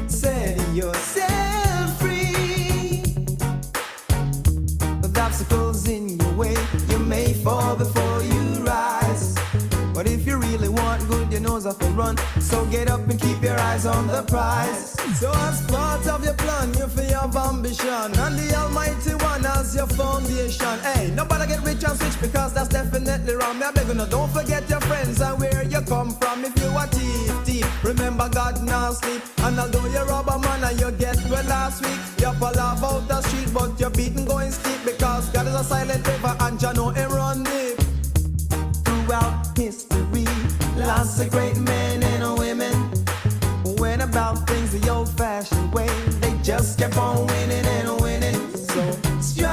Set yourself free. With obstacles in your way, you may fall before you rise. But if you really want good, you know how to run. So get up and keep your eyes on the prize. So as part of your plan, you feel have ambition, and the Almighty One as your foundation. Hey, nobody get rich and switch, because that's definitely wrong. Me I beg you, no, don't forget your friends and where you come from. If you a thief, remember God now sleep. And although you're a robber man and you get well last week, you fall out the street, but you're beaten going steep, because God is a silent river and you know him run deep. Throughout history, lots of great men and women went about things the old-fashioned way. They just kept on winning and winning. So strive,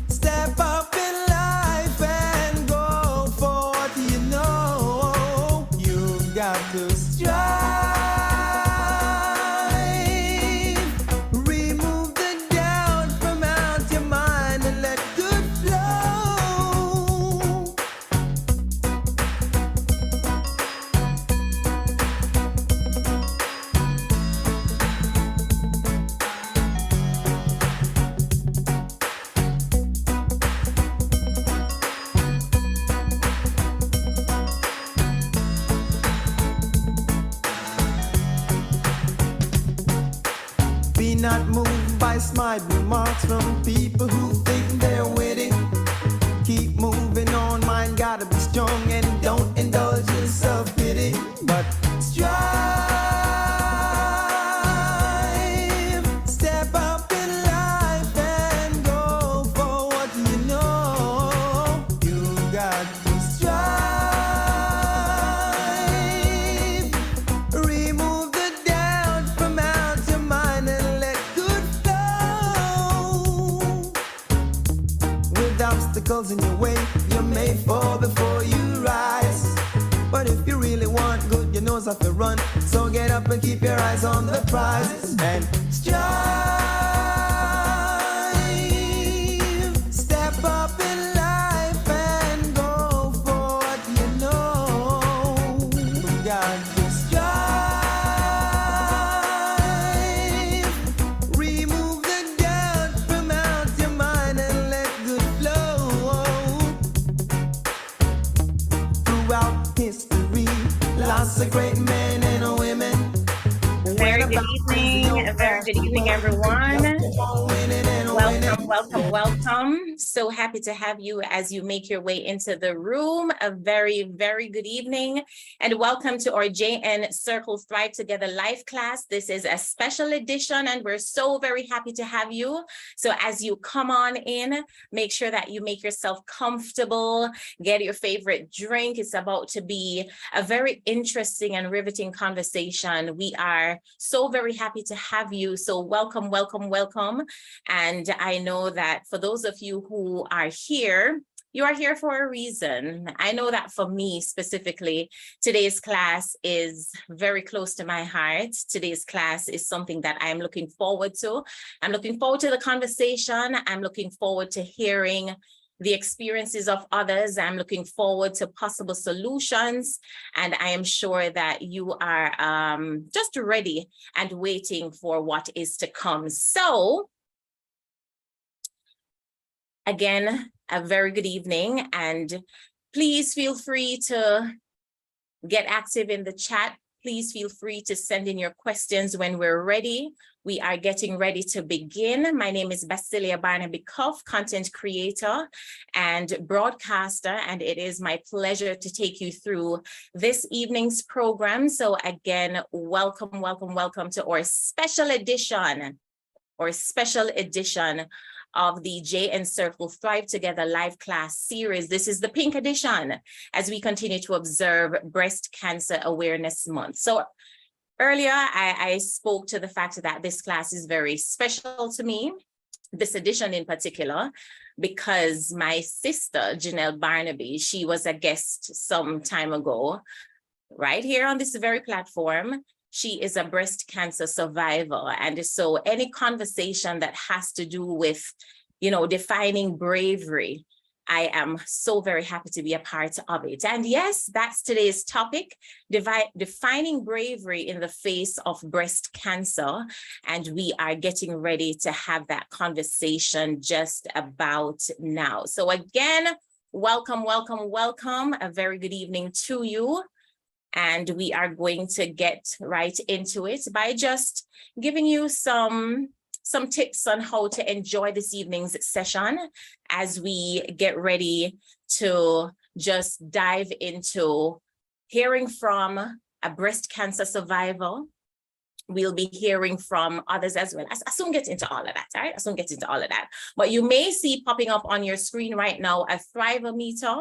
step up in life and go for what you know. You've got to strive. Not moved by smart remarks from people who think they're witty. Keep moving on, mind gotta be strong, and don't indulge in self-pity. But strive, step up in life and go for what you know. You got to strive, remove the doubt from out your mind and obstacles in your way, you may fall before you rise. But if you really want good, you know how to run. So get up and keep your eyes on the prize and strive. Step up in life and go for what you know. We got to strive. Remove the doubt from out your mind and let good history, lots of great men and women. Very good evening, everyone. Welcome. So happy to have you as you make your way into the room. A very good evening, and welcome to our JN Circle Thrive Together live class. This is a special edition, and we're so very happy to have you. So as you come on in, make sure that you make yourself comfortable, get your favorite drink. It's about to be a very interesting and riveting conversation. We are so very happy to have you. So welcome. And I know that for those of you who are here, you are here for a reason. I know that for me specifically, today's class is very close to my heart. Today's class is something that I'm looking forward to. I'm looking forward to the conversation. I'm looking forward to hearing the experiences of others. I'm looking forward to possible solutions, and I am sure that you are just ready and waiting for what is to come. So again, a very good evening, and please feel free to get active in the chat. Please feel free to send in your questions when we're ready. We are getting ready to begin. My name is Basillia Barnaby, content creator and broadcaster, and it is my pleasure to take you through this evening's program. So again, welcome to our special edition of the JN Circle Thrive Together live class series. This is the pink edition as we continue to observe Breast Cancer Awareness Month. So earlier, I spoke to the fact that this class is very special to me, this edition in particular, because my sister, Janelle Barnaby, she was a guest some time ago, right here on this very platform. She is a breast cancer survivor. And so any conversation that has to do with, defining bravery, I am so very happy to be a part of it. And yes, that's today's topic, defining bravery in the face of breast cancer. And we are getting ready to have that conversation just about now. So again, welcome, welcome, welcome. A very good evening to you. And we are going to get right into it by just giving you some tips on how to enjoy this evening's session as we get ready to just dive into hearing from a breast cancer survivor. We'll be hearing from others as well. I soon get into all of that, all right? I soon get into all of that. But you may see popping up on your screen right now a Thrive-O-meter.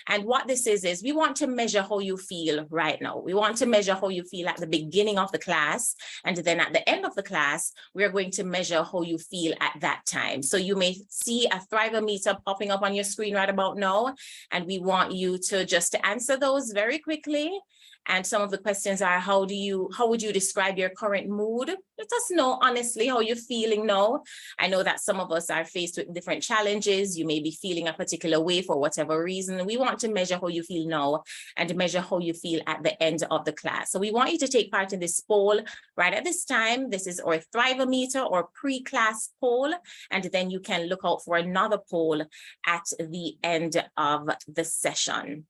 And what this is we want to measure how you feel right now. We want to measure how you feel at the beginning of the class. And then at the end of the class, we're going to measure how you feel at that time. So you may see a Thrive-O-meter popping up on your screen right about now. And we want you to just answer those very quickly. And some of the questions are, how would you describe your current mood? Let us know honestly how you're feeling now. I know that some of us are faced with different challenges. You may be feeling a particular way for whatever reason. We want to measure how you feel now and measure how you feel at the end of the class. So we want you to take part in this poll right at this time. This is our Thrive-O-meter or pre-class poll. And then you can look out for another poll at the end of the session.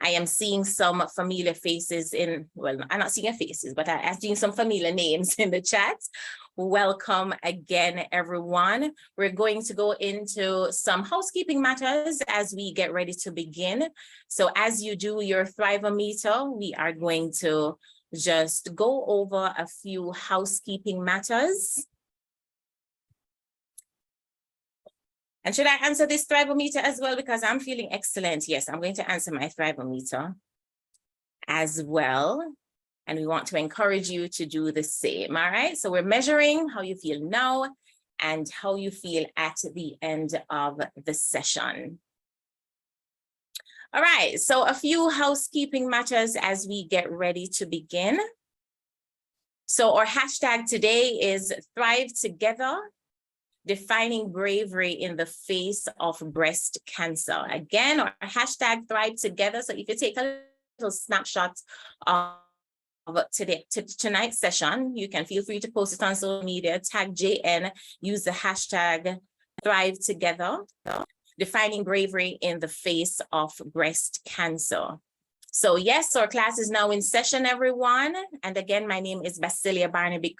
I am seeing some familiar faces I'm not seeing faces, but I'm seeing some familiar names in the chat. Welcome again, everyone. We're going to go into some housekeeping matters as we get ready to begin. So as you do your Thrive-O-meter, we are going to just go over a few housekeeping matters. And should I answer this Thrive-O-meter as well? Because I'm feeling excellent. Yes, I'm going to answer my Thrive-O-meter as well. And we want to encourage you to do the same. All right. So we're measuring how you feel now and how you feel at the end of the session. All right. So a few housekeeping matters as we get ready to begin. So our hashtag today is Thrive Together, defining bravery in the face of breast cancer. Again, our hashtag Thrive Together. So if you take a little snapshot of tonight's session, you can feel free to post it on social media, tag JN, use the hashtag Thrive Together, defining bravery in the face of breast cancer. So yes, our class is now in session, everyone. And again, my name is Basillia Barnaby,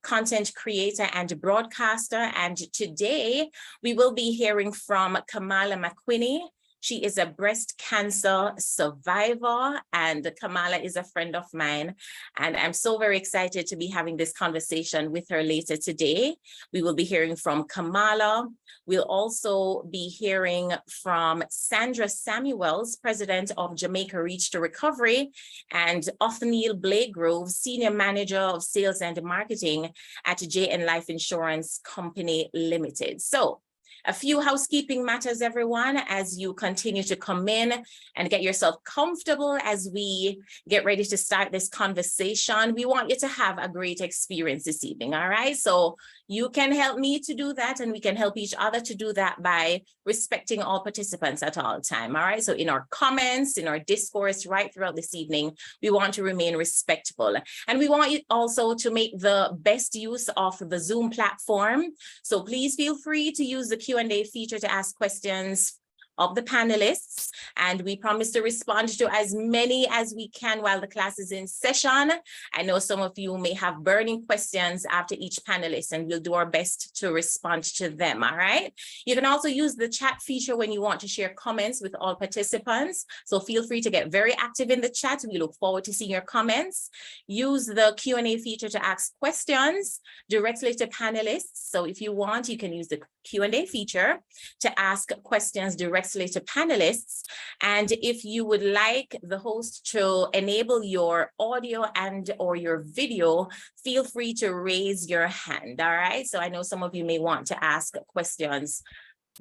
content creator and broadcaster. And today we will be hearing from Kamala McWhinney. She is a breast cancer survivor, and Kamala is a friend of mine. And I'm so very excited to be having this conversation with her later today. We will be hearing from Kamala. We'll also be hearing from Sandra Samuels, president of Jamaica Reach to Recovery, and Othneil Blagrove, senior manager of sales and marketing at JN Life Insurance Company Limited. So a few housekeeping matters, everyone, as you continue to come in and get yourself comfortable as we get ready to start this conversation. We want you to have a great experience this evening, all right? So you can help me to do that, and we can help each other to do that by respecting all participants at all time, all right? So in our comments, in our discourse right throughout this evening, we want to remain respectful. And we want you also to make the best use of the Zoom platform. So please feel free to use the Q&A feature to ask questions of the panelists, and we promise to respond to as many as we can while the class is in session. I know some of you may have burning questions after each panelist, and we'll do our best to respond to them, all right? You can also use the chat feature when you want to share comments with all participants, so feel free to get very active in the chat. We look forward to seeing your comments. Use the Q&A feature to ask questions directly to panelists. So if you want, you can use the Q&A feature to ask questions directly to panelists. And if you would like the host to enable your audio and or your video, feel free to raise your hand, all right? So I know some of you may want to ask questions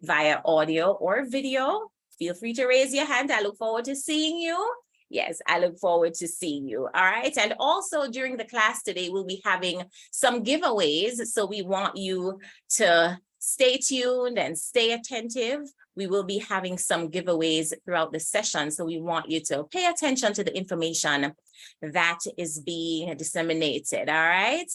via audio or video. Feel free to raise your hand. I look forward to seeing you. Yes, I look forward to seeing you. All right. And also during the class today, we'll be having some giveaways. So we want you to stay tuned and stay attentive we will be having some giveaways throughout the session. So we want you to pay attention to the information that is being disseminated. All right.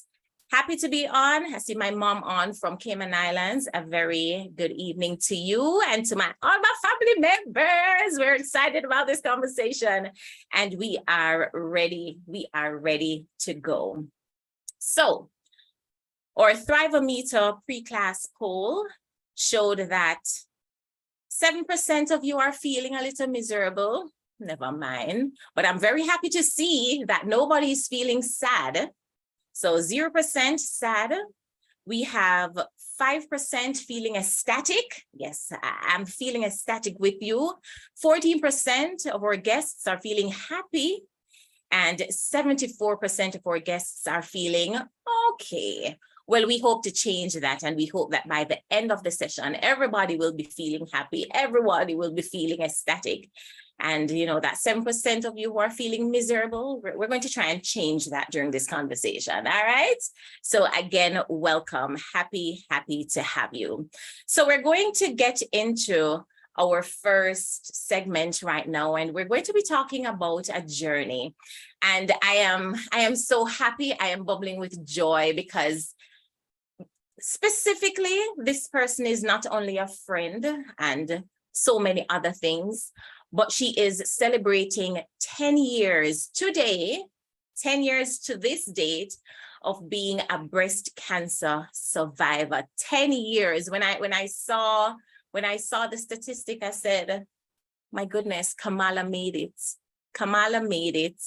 Happy to be on. I see my mom on from Cayman Islands. A very good evening to you and to all my family members. We're excited about this conversation and we are ready. We are ready to go. So our Thrive-O-Meter pre-class poll showed that 7% of you are feeling a little miserable. Never mind. But I'm very happy to see that nobody is feeling sad. So 0% sad. We have 5% feeling ecstatic. Yes, I'm feeling ecstatic with you. 14% of our guests are feeling happy. And 74% of our guests are feeling okay. Well, we hope to change that. And we hope that by the end of the session, everybody will be feeling happy. Everybody will be feeling ecstatic. And you know, that 7% of you who are feeling miserable, we're going to try and change that during this conversation. All right. So again, welcome. Happy to have you. So we're going to get into our first segment right now, and we're going to be talking about a journey. And I am so happy. I am bubbling with joy because specifically, this person is not only a friend and so many other things, but she is celebrating 10 years today, 10 years to this date of being a breast cancer survivor. 10 years. When I saw the statistic, I said, my goodness, Kamala made it. Kamala made it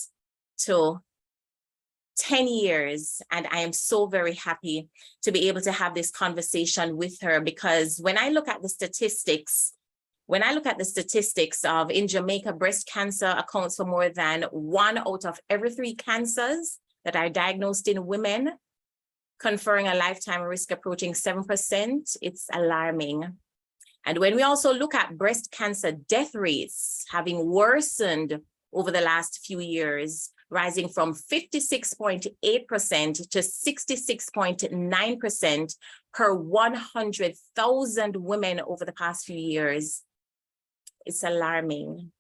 to 10 years. And I am so very happy to be able to have this conversation with her, because when I look at the statistics of in Jamaica, breast cancer accounts for more than 1 out of every 3 cancers that are diagnosed in women, conferring a lifetime risk approaching 7%. It's alarming. And when we also look at breast cancer death rates having worsened over the last few years, rising from 56.8% to 66.9% per 100,000 women over the past few years, it's alarming.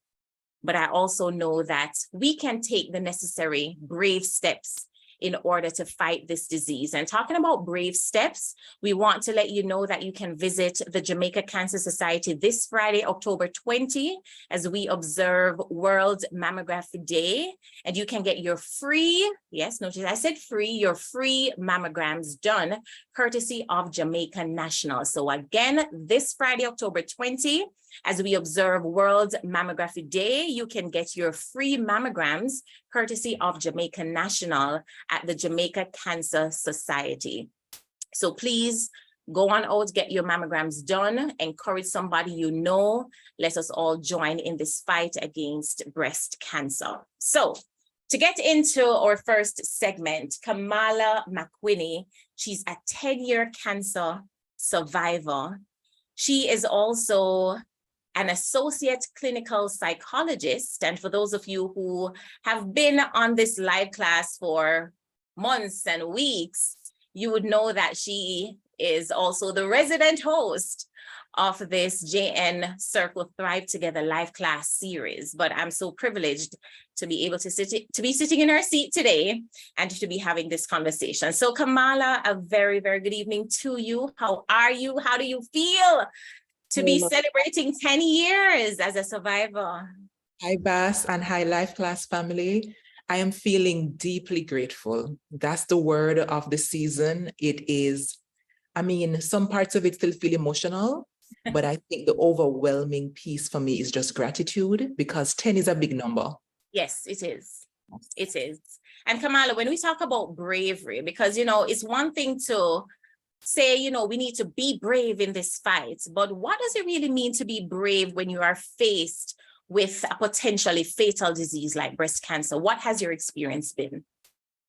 But I also know that we can take the necessary brave steps in order to fight this disease. And talking about brave steps, we want to let you know that you can visit the Jamaica Cancer Society this Friday, October 20, as we observe World Mammography Day. And you can get your free, yes, notice I said free, your free mammograms done courtesy of Jamaica National. So again, this Friday, October 20, as we observe World Mammography Day, you can get your free mammograms courtesy of Jamaica National at the Jamaica Cancer Society. So please go on out, get your mammograms done, encourage somebody you know. Let us all join in this fight against breast cancer. So to get into our first segment, Kamala McWhinney, she's a 10-year cancer survivor. She is also an associate clinical psychologist. And for those of you who have been on this live class for months and weeks, you would know that she is also the resident host of this JN Circle Thrive Together live class series. But I'm so privileged to be able to be sitting in her seat today and to be having this conversation. So Kamala, a very, very good evening to you. How are you? How do you feel to be celebrating 10 years as a survivor? Hi, Bas, and hi, Life Class family. I am feeling deeply grateful. That's the word of the season. It is, I mean, some parts of it still feel emotional, but I think the overwhelming piece for me is just gratitude, because 10 is a big number. Yes, it is. It is. And Kamala, when we talk about bravery, because, you know, it's one thing to say, you know, we need to be brave in this fight, but what does it really mean to be brave when you are faced with a potentially fatal disease like breast cancer? What has your experience been?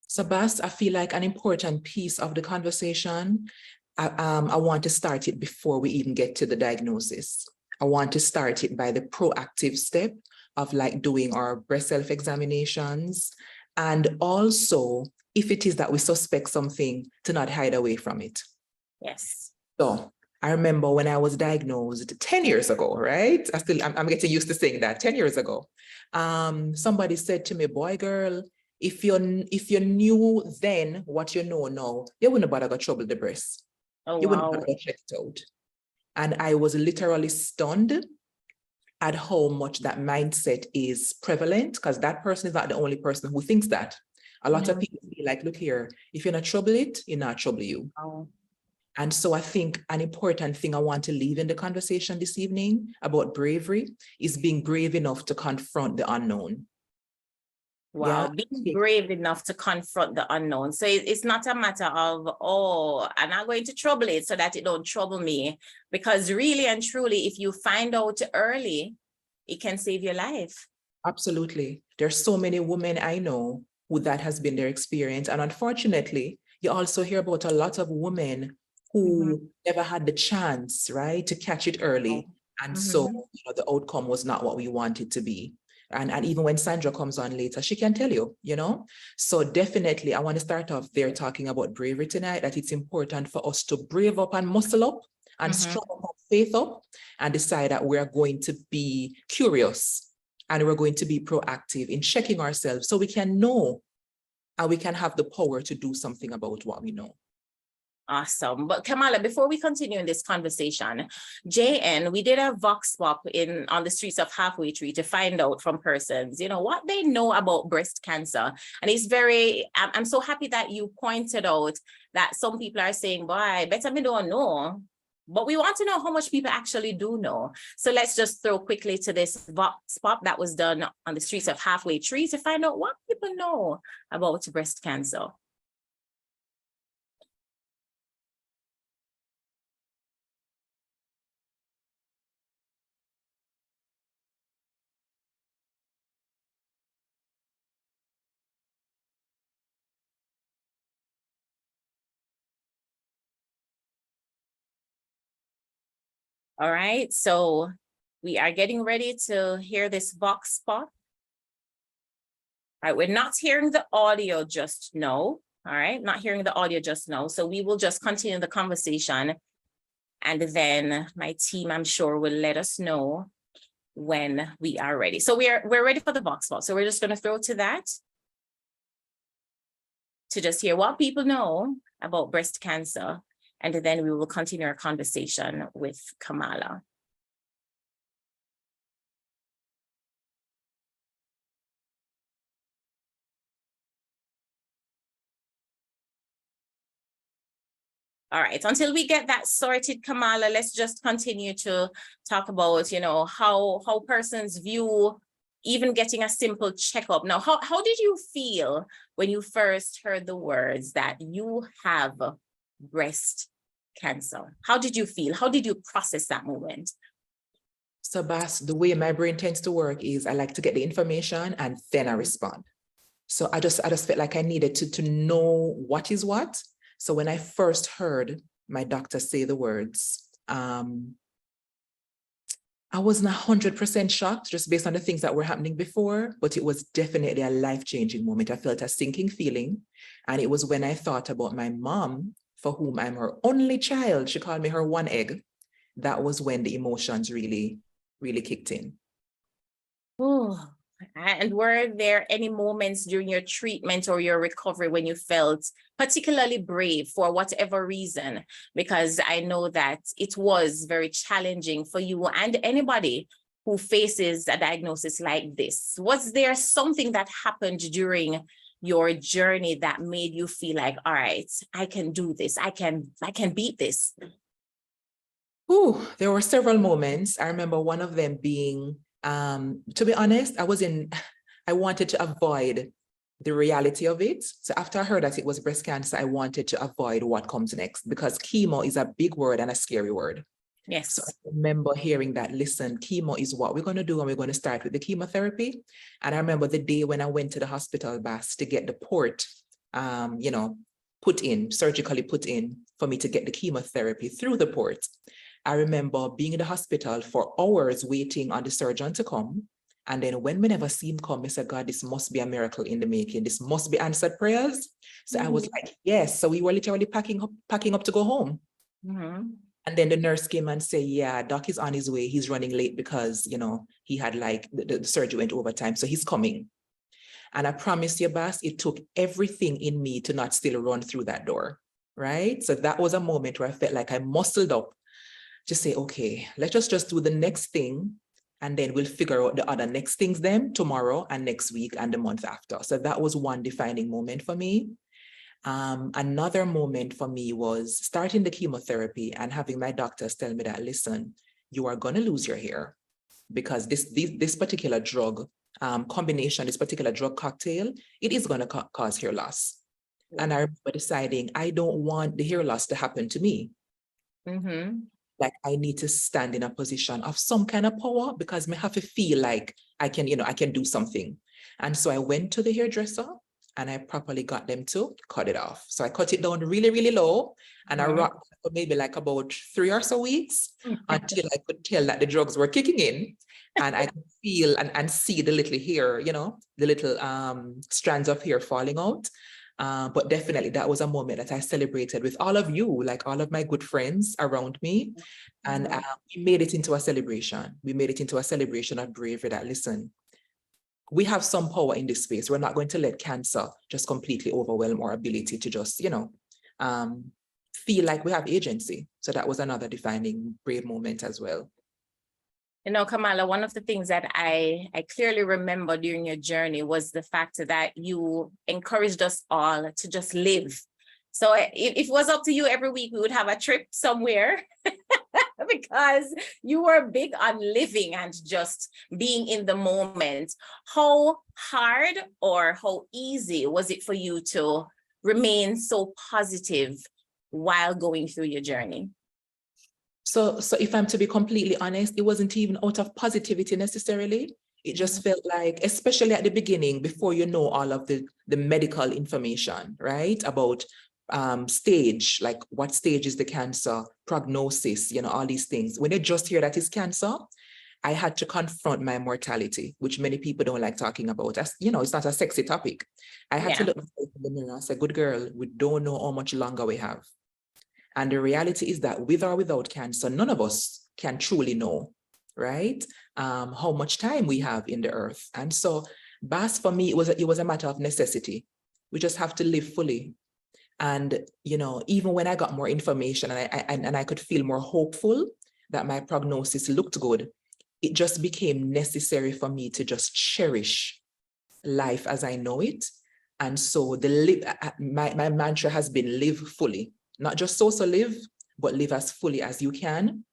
So, Bas, I feel like an important piece of the conversation, I want to start it before we even get to the diagnosis. I want to start it by the proactive step of like doing our breast self-examinations, and also if it is that we suspect something, to not hide away from it. Yes. So I remember when I was diagnosed 10 years ago, right? I'm getting used to saying that 10 years ago. Somebody said to me, boy, girl, if you knew then what you know now, you wouldn't bother go trouble the breast. Oh, You wouldn't wow. bother go check it out. And I was literally stunned at how much that mindset is prevalent, because that person is not the only person who thinks that. A lot of people feel like, look here, if you're not trouble it, you're not trouble you. Oh. And so I think an important thing I want to leave in the conversation this evening about bravery is being brave enough to confront the unknown. Wow, Yeah. being brave enough to confront the unknown. So it's not a matter of, oh, I'm not going to trouble it so that it don't trouble me. Because really and truly, if you find out early, it can save your life. Absolutely. There's so many women I know who that has been their experience. And unfortunately, you also hear about a lot of women who never had the chance, right, to catch it early. And so the outcome was not what we wanted to be. And even when Sandra comes on later, she can tell you, So definitely, I want to start off there talking about bravery tonight, that it's important for us to brave up and muscle up and strong up our faith up and decide that we're going to be curious and we're going to be proactive in checking ourselves so we can know and we can have the power to do something about what we know. Awesome. But Kamala, before we continue in this conversation, JN, we did a vox pop on the streets of Halfway Tree to find out from persons, what they know about breast cancer. And it's I'm so happy that you pointed out that some people are saying, boy, better me don't know. But we want to know how much people actually do know. So let's just throw quickly to this vox pop that was done on the streets of Halfway Tree to find out what people know about breast cancer. All right, so we are getting ready to hear this vox pop. All right, we're not hearing the audio just now. All right, not hearing the audio just now. So we will just continue the conversation. And then my team, I'm sure, will let us know when we are ready. So we're ready for the vox pop. So we're just going to throw to that to just hear what people know about breast cancer. And then we will continue our conversation with Kamala. All right, until we get that sorted, Kamala, let's just continue to talk about, how persons view even getting a simple checkup. Now, how did you feel when you first heard the words that you have breast cancer? How did you feel? How did you process that moment? So Bas, the way my brain tends to work is I like to get the information and then I respond. So I just felt like I needed to know what is what. So when I first heard my doctor say the words, I wasn't 100% shocked just based on the things that were happening before, but it was definitely a life-changing moment. I felt a sinking feeling. And it was when I thought about my mom, for whom I'm her only child, she called me her one egg. That was when the emotions really, really kicked in. Oh, and were there any moments during your treatment or your recovery when you felt particularly brave for whatever reason? Because I know that it was very challenging for you and anybody who faces a diagnosis like this. Was there something that happened during your journey that made you feel like, all right, I can do this, I can beat this? Ooh, there were several moments. I remember one of them being, to be honest, I wanted to avoid the reality of it. So after I heard that it was breast cancer, I wanted to avoid what comes next because chemo is a big word and a scary word. Yes. So I remember hearing that, listen, chemo is what we're going to do and we're going to start with the chemotherapy. And I remember the day when I went to the hospital, Bas, to get the port, surgically put in for me to get the chemotherapy through the port. I remember being in the hospital for hours waiting on the surgeon to come. And then when we never see him come, I said, God, this must be a miracle in the making. This must be answered prayers. So I was like, yes. So we were literally packing up to go home. And then the nurse came and said, yeah, Doc is on his way. He's running late because, you know, he had like the surgery went overtime. So he's coming. And I promise you, Bas, it took everything in me to not still run through that door. Right. So that was a moment where I felt like I muscled up to say, okay, let's just do the next thing. And then we'll figure out the other next things then tomorrow and next week and the month after. So that was one defining moment for me. Another moment for me was starting the chemotherapy and having my doctors tell me that, listen, you are going to lose your hair because this particular drug combination, this particular drug cocktail, it is going to cause hair loss. And I remember deciding I don't want the hair loss to happen to me. Mm-hmm. Like I need to stand in a position of some kind of power because I have to feel like I can, you know, I can do something. And so I went to the hairdresser and I properly got them to cut it off. So I cut it down really, really low and I rocked for maybe like about 3 or so weeks until I could tell that the drugs were kicking in and I could feel and see the little hair, you know, the little strands of hair falling out. But definitely that was a moment that I celebrated with all of you, like all of my good friends around me. And we made it into a celebration. We made it into a celebration of bravery that, listen, we have some power in this space. We're not going to let cancer just completely overwhelm our ability to just, you know, feel like we have agency. So that was another defining brave moment as well. You know, Kamala, one of the things that I clearly remember during your journey was the fact that you encouraged us all to just live. So if it was up to you, every week we would have a trip somewhere because you were big on living and just being in the moment. How hard or how easy was it for you to remain so positive while going through your journey? So if I'm to be completely honest, it wasn't even out of positivity necessarily. It just felt like, especially at the beginning, before you know all of the medical information, right? About stage, like what stage is the cancer, prognosis, you know, all these things. When you just hear that it's cancer, I had to confront my mortality, which many people don't like talking about. As you know, it's not a sexy topic. I had to look in the mirror and say, good girl, we don't know how much longer we have. And the reality is that with or without cancer, none of us can truly know, right? How much time we have in the earth. And so, Bas, for me, it was a matter of necessity. We just have to live fully. And, you know, even when I got more information and I could feel more hopeful that my prognosis looked good, it just became necessary for me to just cherish life as I know it. And so my mantra has been live fully. Not just so live, but live as fully as you can.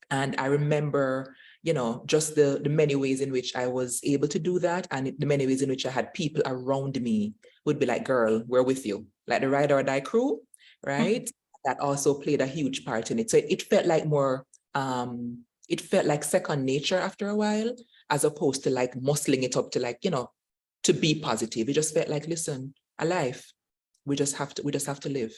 And I remember, you know, just the many ways in which I was able to do that and the many ways in which I had people around me would be like, girl, we're with you. Like the Ride or Die crew, right? That also played a huge part in it. So it felt like more, it felt like second nature after a while, as opposed to like muscling it up to like, you know, to be positive. It just felt like, listen, alive. We just have to live.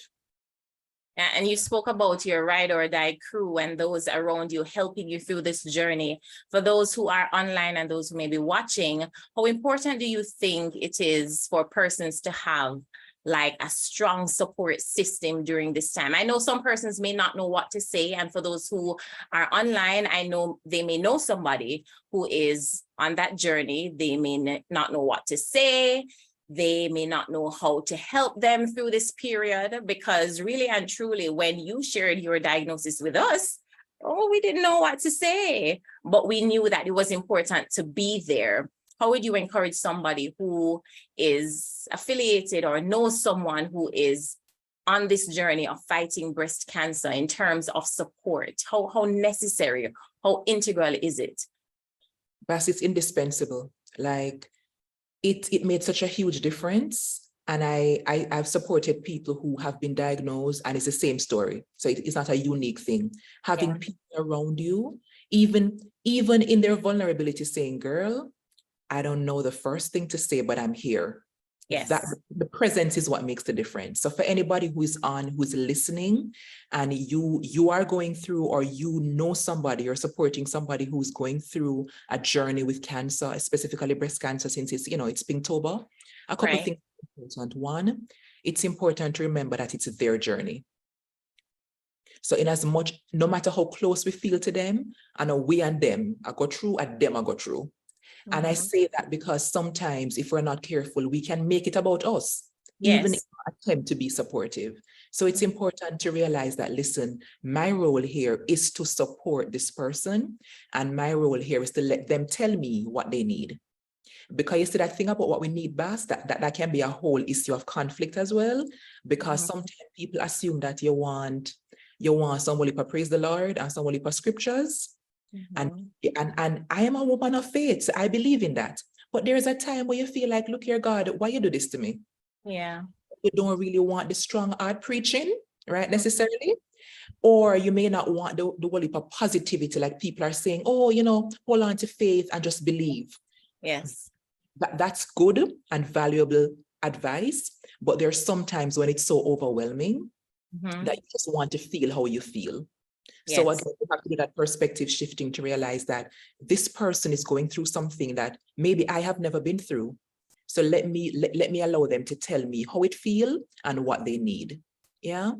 And you spoke about your Ride or Die crew and those around you helping you through this journey. For those who are online and those who may be watching, how important do you think it is for persons to have like a strong support system during this time? I know some persons may not know what to say. And for those who are online, I know they may know somebody who is on that journey. They may not know what to say. They may not know how to help them through this period, because really and truly, when you shared your diagnosis with us, we didn't know what to say, but we knew that it was important to be there. How would you encourage somebody who is affiliated or knows someone who is on this journey of fighting breast cancer in terms of support? How necessary, how integral is it? Bas, it's indispensable. Like, it made such a huge difference. And I've supported people who have been diagnosed and it's the same story. So it's not a unique thing. Having people around you, even in their vulnerability, saying, girl, I don't know the first thing to say, but I'm here. Yes. That the presence is what makes the difference. So for anybody who's listening and you are going through, or you know somebody or supporting somebody who's going through a journey with cancer, specifically breast cancer, since it's, you know, it's Pinktober, a couple of things are important. One, it's important to remember that it's their journey. So in as much, no matter how close we feel to them, and we and them, I go through, and them I go through. And I say that because sometimes if we're not careful, we can make it about us, even if Yes. we attempt to be supportive. So it's important to realize that, listen, my role here is to support this person. And my role here is to let them tell me what they need. Because you see that thing about what we need best, that can be a whole issue of conflict as well. Because sometimes people assume that you want somebody to praise the Lord and somebody for scriptures. And I am a woman of faith. I believe in that. But there is a time where you feel like, look here, God, why you do this to me? Yeah. You don't really want the strong art preaching, right, necessarily. Or you may not want the whole heap of positivity, like people are saying, oh, hold on to faith and just believe. Yes. That's good and valuable advice. But there's sometimes when it's so overwhelming that you just want to feel how you feel. So again, you have to do that perspective shifting to realize that this person is going through something that maybe I have never been through. So let me allow them to tell me how it feels and what they need. Yeah.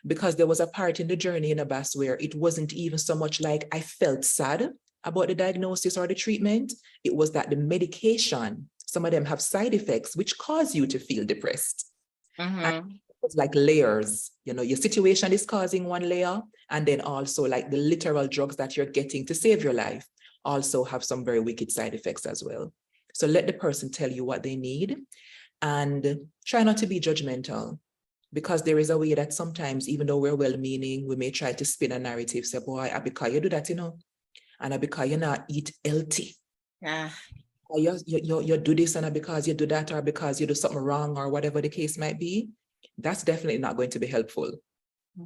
Because there was a part in the journey in Abbas where it wasn't even so much like I felt sad about the diagnosis or the treatment. It was that the medication, some of them have side effects which cause you to feel depressed. And it's like layers, your situation is causing one layer, and then also like the literal drugs that you're getting to save your life also have some very wicked side effects as well. So let the person tell you what they need, and try not to be judgmental, because there is a way that sometimes, even though we're well-meaning, we may try to spin a narrative, say, boy, because you do that, and because you not eat healthy. Or you do this and because you do that, or because you do something wrong, or whatever the case might be. That's definitely not going to be helpful.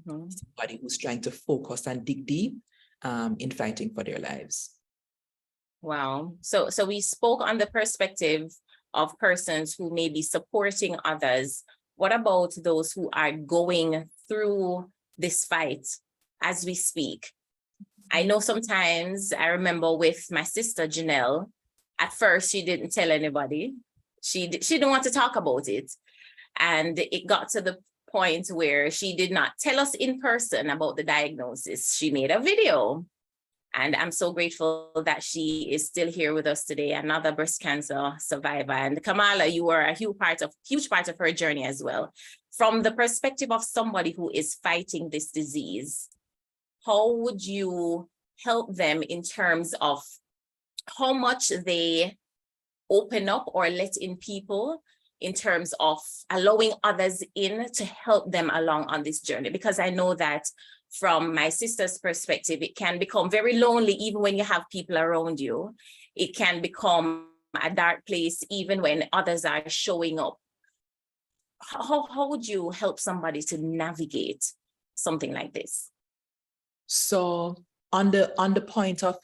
Somebody who's trying to focus and dig deep in fighting for their lives. Wow. So we spoke on the perspective of persons who may be supporting others. What about those who are going through this fight as we speak? I know sometimes, I remember with my sister Janelle, at first she didn't tell anybody. She didn't want to talk about it. And it got to the point where she did not tell us in person about the diagnosis. She made a video. And I'm so grateful that she is still here with us today, another breast cancer survivor. And Kamala, you were a huge part of her journey as well. From the perspective of somebody who is fighting this disease, how would you help them in terms of how much they open up or let in people, in terms of allowing others in to help them along on this journey? Because I know that from my sister's perspective, it can become very lonely even when you have people around you. It can become a dark place even when others are showing up. How would you help somebody to navigate something like this? So on the point of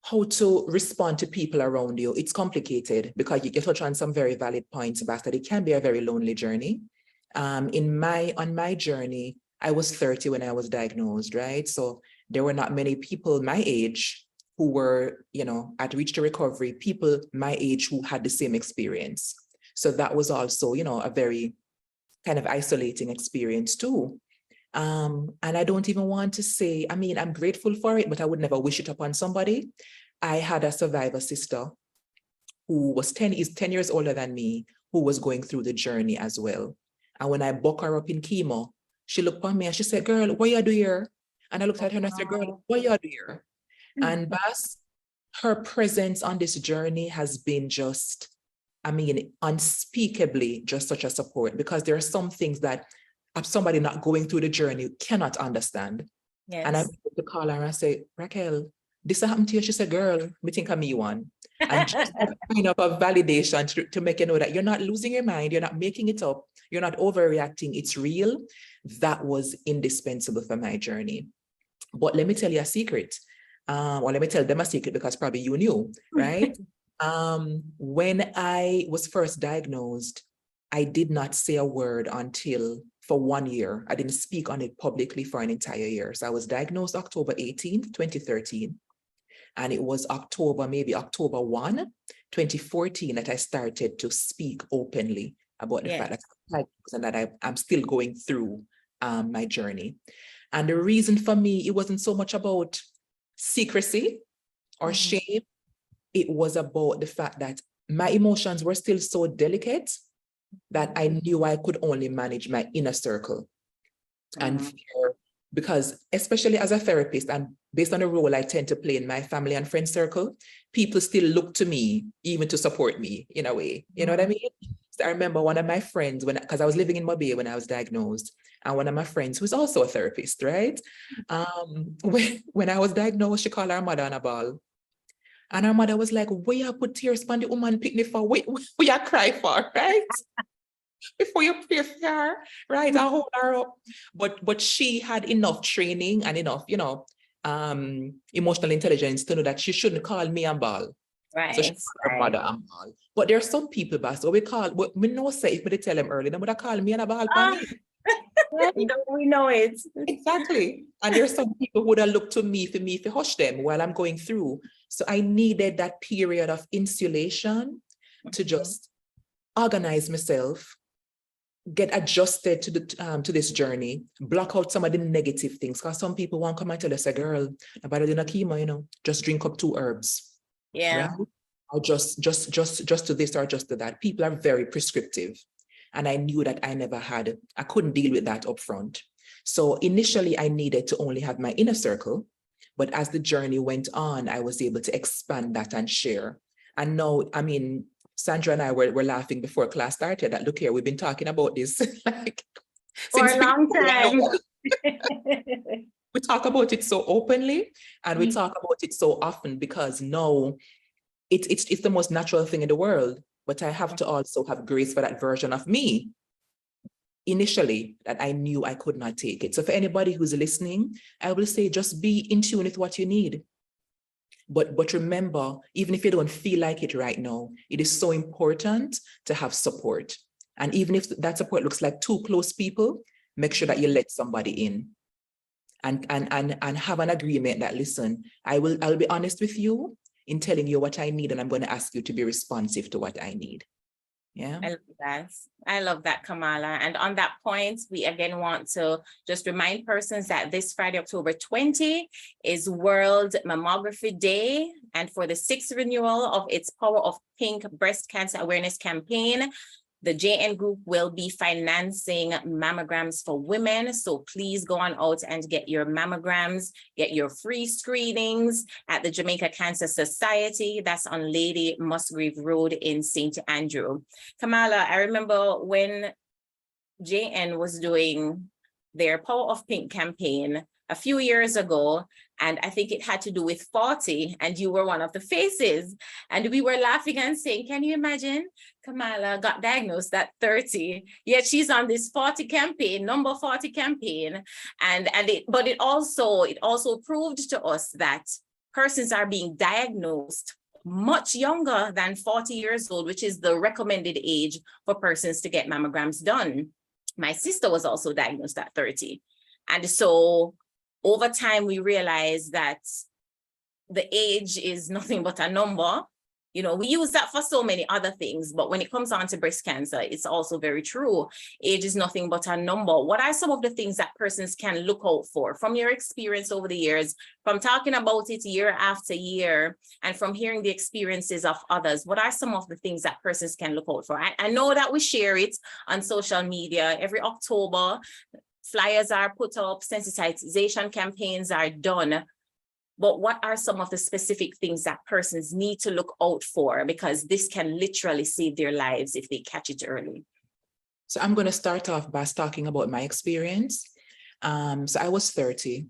how to respond to people around you, it's complicated because you touch on some very valid points, Bas, that it can be a very lonely journey. On my journey, I was 30 when I was diagnosed, right? So there were not many people my age who were, at Reach to Recovery, people my age who had the same experience. So that was also, a very kind of isolating experience too. And I don't even want to say, I'm grateful for it, but I would never wish it upon somebody. I had a survivor sister who was 10 years older than me, who was going through the journey as well. And when I buck her up in chemo, she looked at me and she said, girl, what you do here? And I looked at her and I said, girl, what you do here? And Bas, her presence on this journey has been just, unspeakably just such a support, because there are some things that somebody not going through the journey cannot understand. Yes. And I went to call her and I say, Raquel, this happened to you? She said, girl, me think of me one. And just that kind of a validation to make you know that you're not losing your mind, you're not making it up, you're not overreacting, it's real. That was indispensable for my journey. But let me tell you a secret. Or let me tell them a secret, because probably you knew, right? When I was first diagnosed, I did not say a word until for 1 year. I didn't speak on it publicly for an entire year. So I was diagnosed October 18th, 2013. And it was maybe October 1, 2014, that I started to speak openly about the fact that I'm diagnosed and that I'm still going through my journey. And the reason for me, it wasn't so much about secrecy or shame. It was about the fact that my emotions were still so delicate that I knew I could only manage my inner circle. And fear, because especially as a therapist and based on the role I tend to play in my family and friend circle, people still look to me even to support me in a way. You know what I mean? So I remember one of my friends, because I was living in Mobile when I was diagnosed, and one of my friends who's also a therapist, right? When I was diagnosed, she called her mother on a ball. And her mother was like, "Where you put tears on the woman picnic for? We you cry for, right? Before you pray for her, right? I hold her up." But she had enough training and enough, emotional intelligence to know that she shouldn't call me and ball. Right. So she called her mother and ball. But there are some people, Bas, we know say if we tell them early, they would have called me and a ball for me. Right? We know it. Exactly. And there's some people who would have looked to me to hush them while I'm going through. So I needed that period of insulation to just organize myself, get adjusted to this journey, block out some of the negative things. Because some people won't come and tell us, "Girl, about doing a chemo, just drink up 2 herbs." Yeah. Right? Or just to this or just to that. People are very prescriptive. And I knew that I couldn't deal with that up front. So initially I needed to only have my inner circle, but as the journey went on, I was able to expand that and share. And now, Sandra and I were laughing before class started that, look here, we've been talking about this like For a long time. We talk about it so openly and we talk about it so often because now it's the most natural thing in the world. But I have to also have grace for that version of me initially that I knew I could not take it. So for anybody who's listening, I will say just be in tune with what you need. But remember, even if you don't feel like it right now, it is so important to have support. And even if that support looks like 2 close people, make sure that you let somebody in and have an agreement that, listen, I'll be honest with you in telling you what I need, and I'm going to ask you to be responsive to what I need. Yeah. I love that, Kamala. And on that point, we again want to just remind persons that this Friday, October 20, is World Mammography Day. And for the 6th renewal of its Power of Pink breast cancer awareness campaign, the JN Group will be financing mammograms for women. So please go on out and get your mammograms, get your free screenings at the Jamaica Cancer Society. That's on Lady Musgrave Road in St. Andrew. Kamala, I remember when JN was doing their Power of Pink campaign a few years ago, and I think it had to do with 40, and you were one of the faces. And we were laughing and saying, can you imagine? Kamala got diagnosed at 30, yet she's on this 40 campaign, number 40 campaign. But it also proved to us that persons are being diagnosed much younger than 40 years old, which is the recommended age for persons to get mammograms done. My sister was also diagnosed at 30. And so over time, we realized that the age is nothing but a number. We use that for so many other things, but when it comes on to breast cancer, it's also very true. Age is nothing but a number. What are some of the things that persons can look out for from your experience over the years, from talking about it year after year, and from hearing the experiences of others? What are some of the things that persons can look out for? I know that we share it on social media every October. Flyers are put up, sensitization campaigns are done. But what are some of the specific things that persons need to look out for? Because this can literally save their lives if they catch it early. So I'm going to start off by talking about my experience. So I was 30.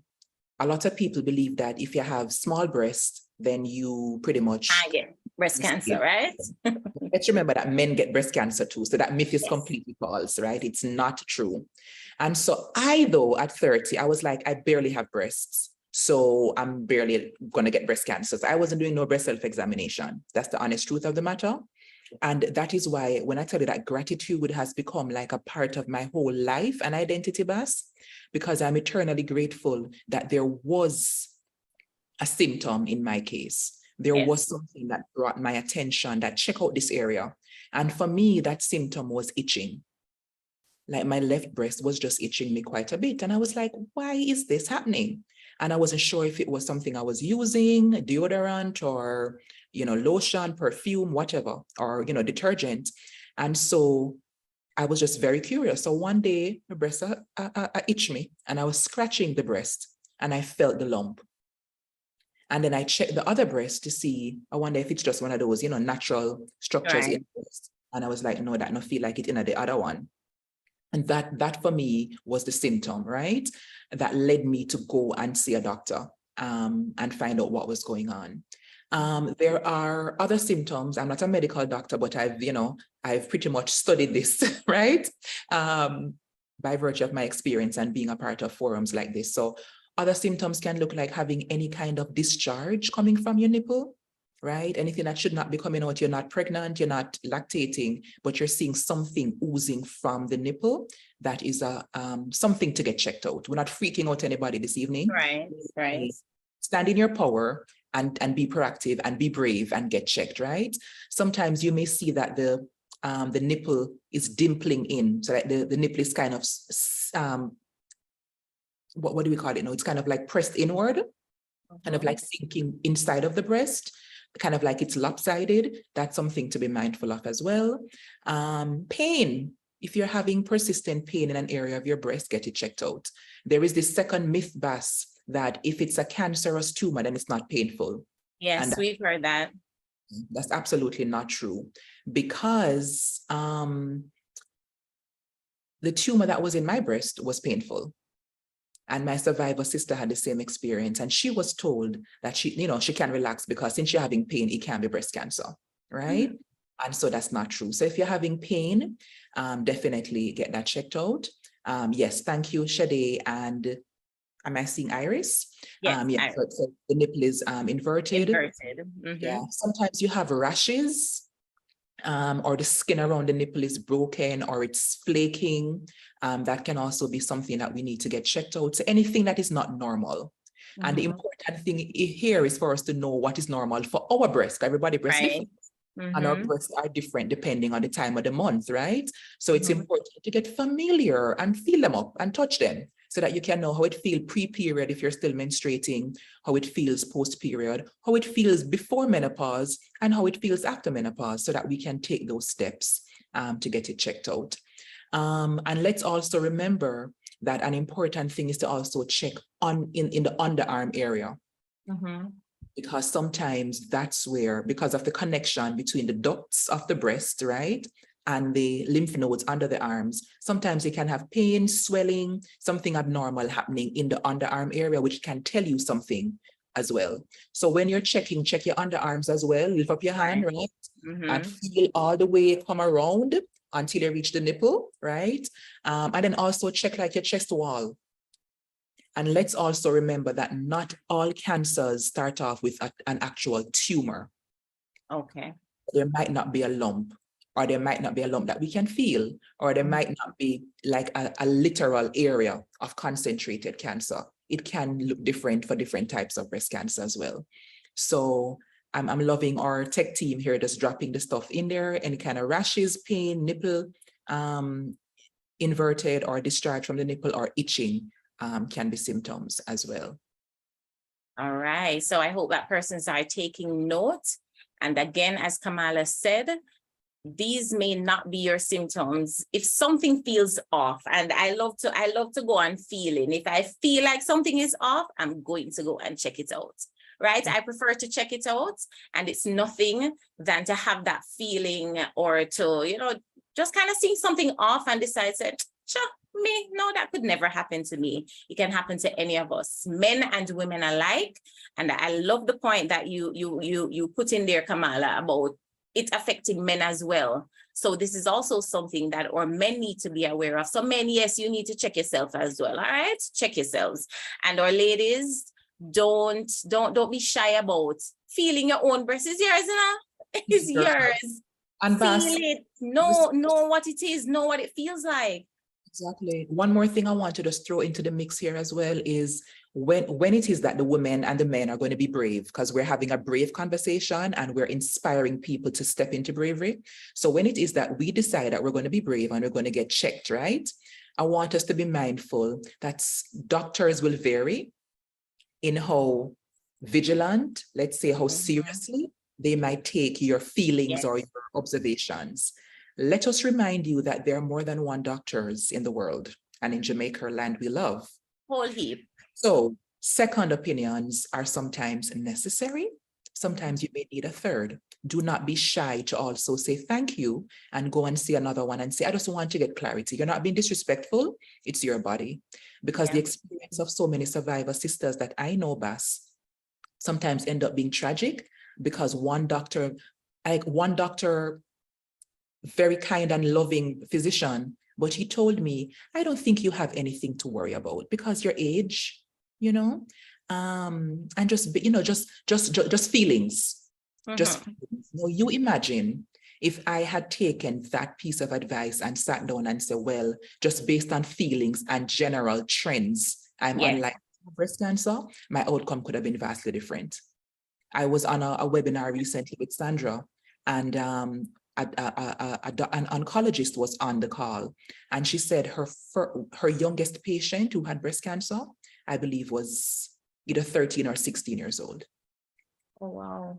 A lot of people believe that if you have small breasts, then you pretty much get breast cancer, right? Let's remember that men get breast cancer too. So that myth is completely false, right? It's not true. And so though, at 30, I was like, I barely have breasts. So I'm barely going to get breast cancer. So I wasn't doing no breast self-examination. That's the honest truth of the matter. And that is why when I tell you that gratitude has become like a part of my whole life and identity, Bas, because I'm eternally grateful that there was a symptom in my case. There was something that brought my attention that check out this area. And for me, that symptom was itching. like my left breast was just itching me quite a bit. And I was like, why is this happening? And I wasn't sure if it was something I was using, deodorant or, lotion, perfume, whatever, or, detergent. And so I was just very curious. So one day, my breast itched me and I was scratching the breast and I felt the lump. And then I checked the other breast to see, I wonder if it's just one of those, natural structures in the breast. And I was like, no, that don't feel like it in the other one. And that for me was the symptom, right? That led me to go and see a doctor and find out what was going on. There are other symptoms. I'm not a medical doctor, but I've pretty much studied this, right? By virtue of my experience and being a part of forums like this. So other symptoms can look like having any kind of discharge coming from your nipple, right? Anything that should not be coming out. You're not pregnant, you're not lactating, but you're seeing something oozing from the nipple. That is something to get checked out. We're not freaking out anybody this evening. Right. Stand in your power and be proactive and be brave and get checked, right? Sometimes you may see that the nipple is dimpling in, so that the nipple is kind of what do we call it? It's kind of like pressed inward, kind of like sinking inside of the breast, kind of like it's lopsided. That's something to be mindful of as well. Pain. If you're having persistent pain in an area of your breast, get it checked out. There is this second myth, Bas, that if it's a cancerous tumor, then it's not painful. Yes, we've heard that. That's absolutely not true, because the tumor that was in my breast was painful. And my survivor sister had the same experience. And she was told that she can relax because since you're having pain, it can be breast cancer, right? And so that's not true. So if you're having pain, definitely get that checked out. Yes, thank you, Shade. And am I seeing Iris? Yes, yeah, so the nipple is inverted. Yeah, sometimes you have rashes. Or the skin around the nipple is broken or it's flaking. That can also be something that we need to get checked out. So anything that is not normal. And the important thing here is for us to know what is normal for our breast. Everybody's breast different. And our breasts are different depending on the time of the month, right? So it's important to get familiar and feel them up and touch them so that you can know how it feels pre-period if you're still menstruating, how it feels post-period, how it feels before menopause, and how it feels after menopause, so that we can take those steps to get it checked out. And let's also remember that an important thing is to also check in the underarm area. Because sometimes that's where, because of the connection between the ducts of the breast, right, and the lymph nodes under the arms, sometimes you can have pain, swelling, something abnormal happening in the underarm area, which can tell you something as well. So when you're checking, check your underarms as well. Lift up your hand, right? And feel all the way come around until you reach the nipple, right? And then also check like your chest wall. And let's also remember that not all cancers start off with an actual tumor. Okay. There might not be a lump, or there might not be a lump that we can feel, or there might not be like a literal area of concentrated cancer. It can look different for different types of breast cancer as well. So I'm loving our tech team here just dropping the stuff in there. Any kind of rashes, pain, nipple inverted or discharge from the nipple, or itching can be symptoms as well. All right. So I hope that persons are taking note. And again, as Kamala said, these may not be your symptoms. If something feels off, and I love to go on feeling. If I feel like something is off, I'm going to go and check it out. Right? I prefer to check it out, and it's nothing than to have that feeling, or to, just kind of seeing something off and decide, sure, me, no, that could never happen to me. It can happen to any of us, men and women alike. And I love the point that you put in there, Kamala, about it affecting men as well. So this is also something that our men need to be aware of. So men, yes, you need to check yourself as well. All right, check yourselves. And our ladies, don't be shy about feeling your own breast. Is yours, it's yours. And feel it. Know what it is. Know what it feels like. Exactly. One more thing I want to just throw into the mix here as well is when it is that the women and the men are going to be brave, because we're having a brave conversation and we're inspiring people to step into bravery. So when it is that we decide that we're going to be brave and we're going to get checked, right? I want us to be mindful that doctors will vary in how vigilant, let's say how seriously they might take your feelings or your observations. Let us remind you that there are more than one doctors in the world, and in Jamaica land we love. Whole heap. So second opinions are sometimes necessary. Sometimes you may need a third. Do not be shy to also say thank you and go and see another one and say, I just want to get clarity. You're not being disrespectful. It's your body. Because the experience of so many survivor sisters that I know, Bas, sometimes end up being tragic because one doctor, very kind and loving physician, but he told me, I don't think you have anything to worry about because your age, and just, just feelings, just feelings. Now you imagine if I had taken that piece of advice and sat down and said, well, just based on feelings and general trends, I'm unlikely to have breast cancer, my outcome could have been vastly different. I was on a webinar recently with Sandra, and an oncologist was on the call, and she said her youngest patient who had breast cancer, I believe, was either 13 or 16 years old. Oh, wow.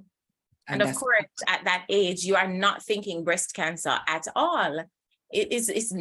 And of course, at that age, you are not thinking breast cancer at all. It's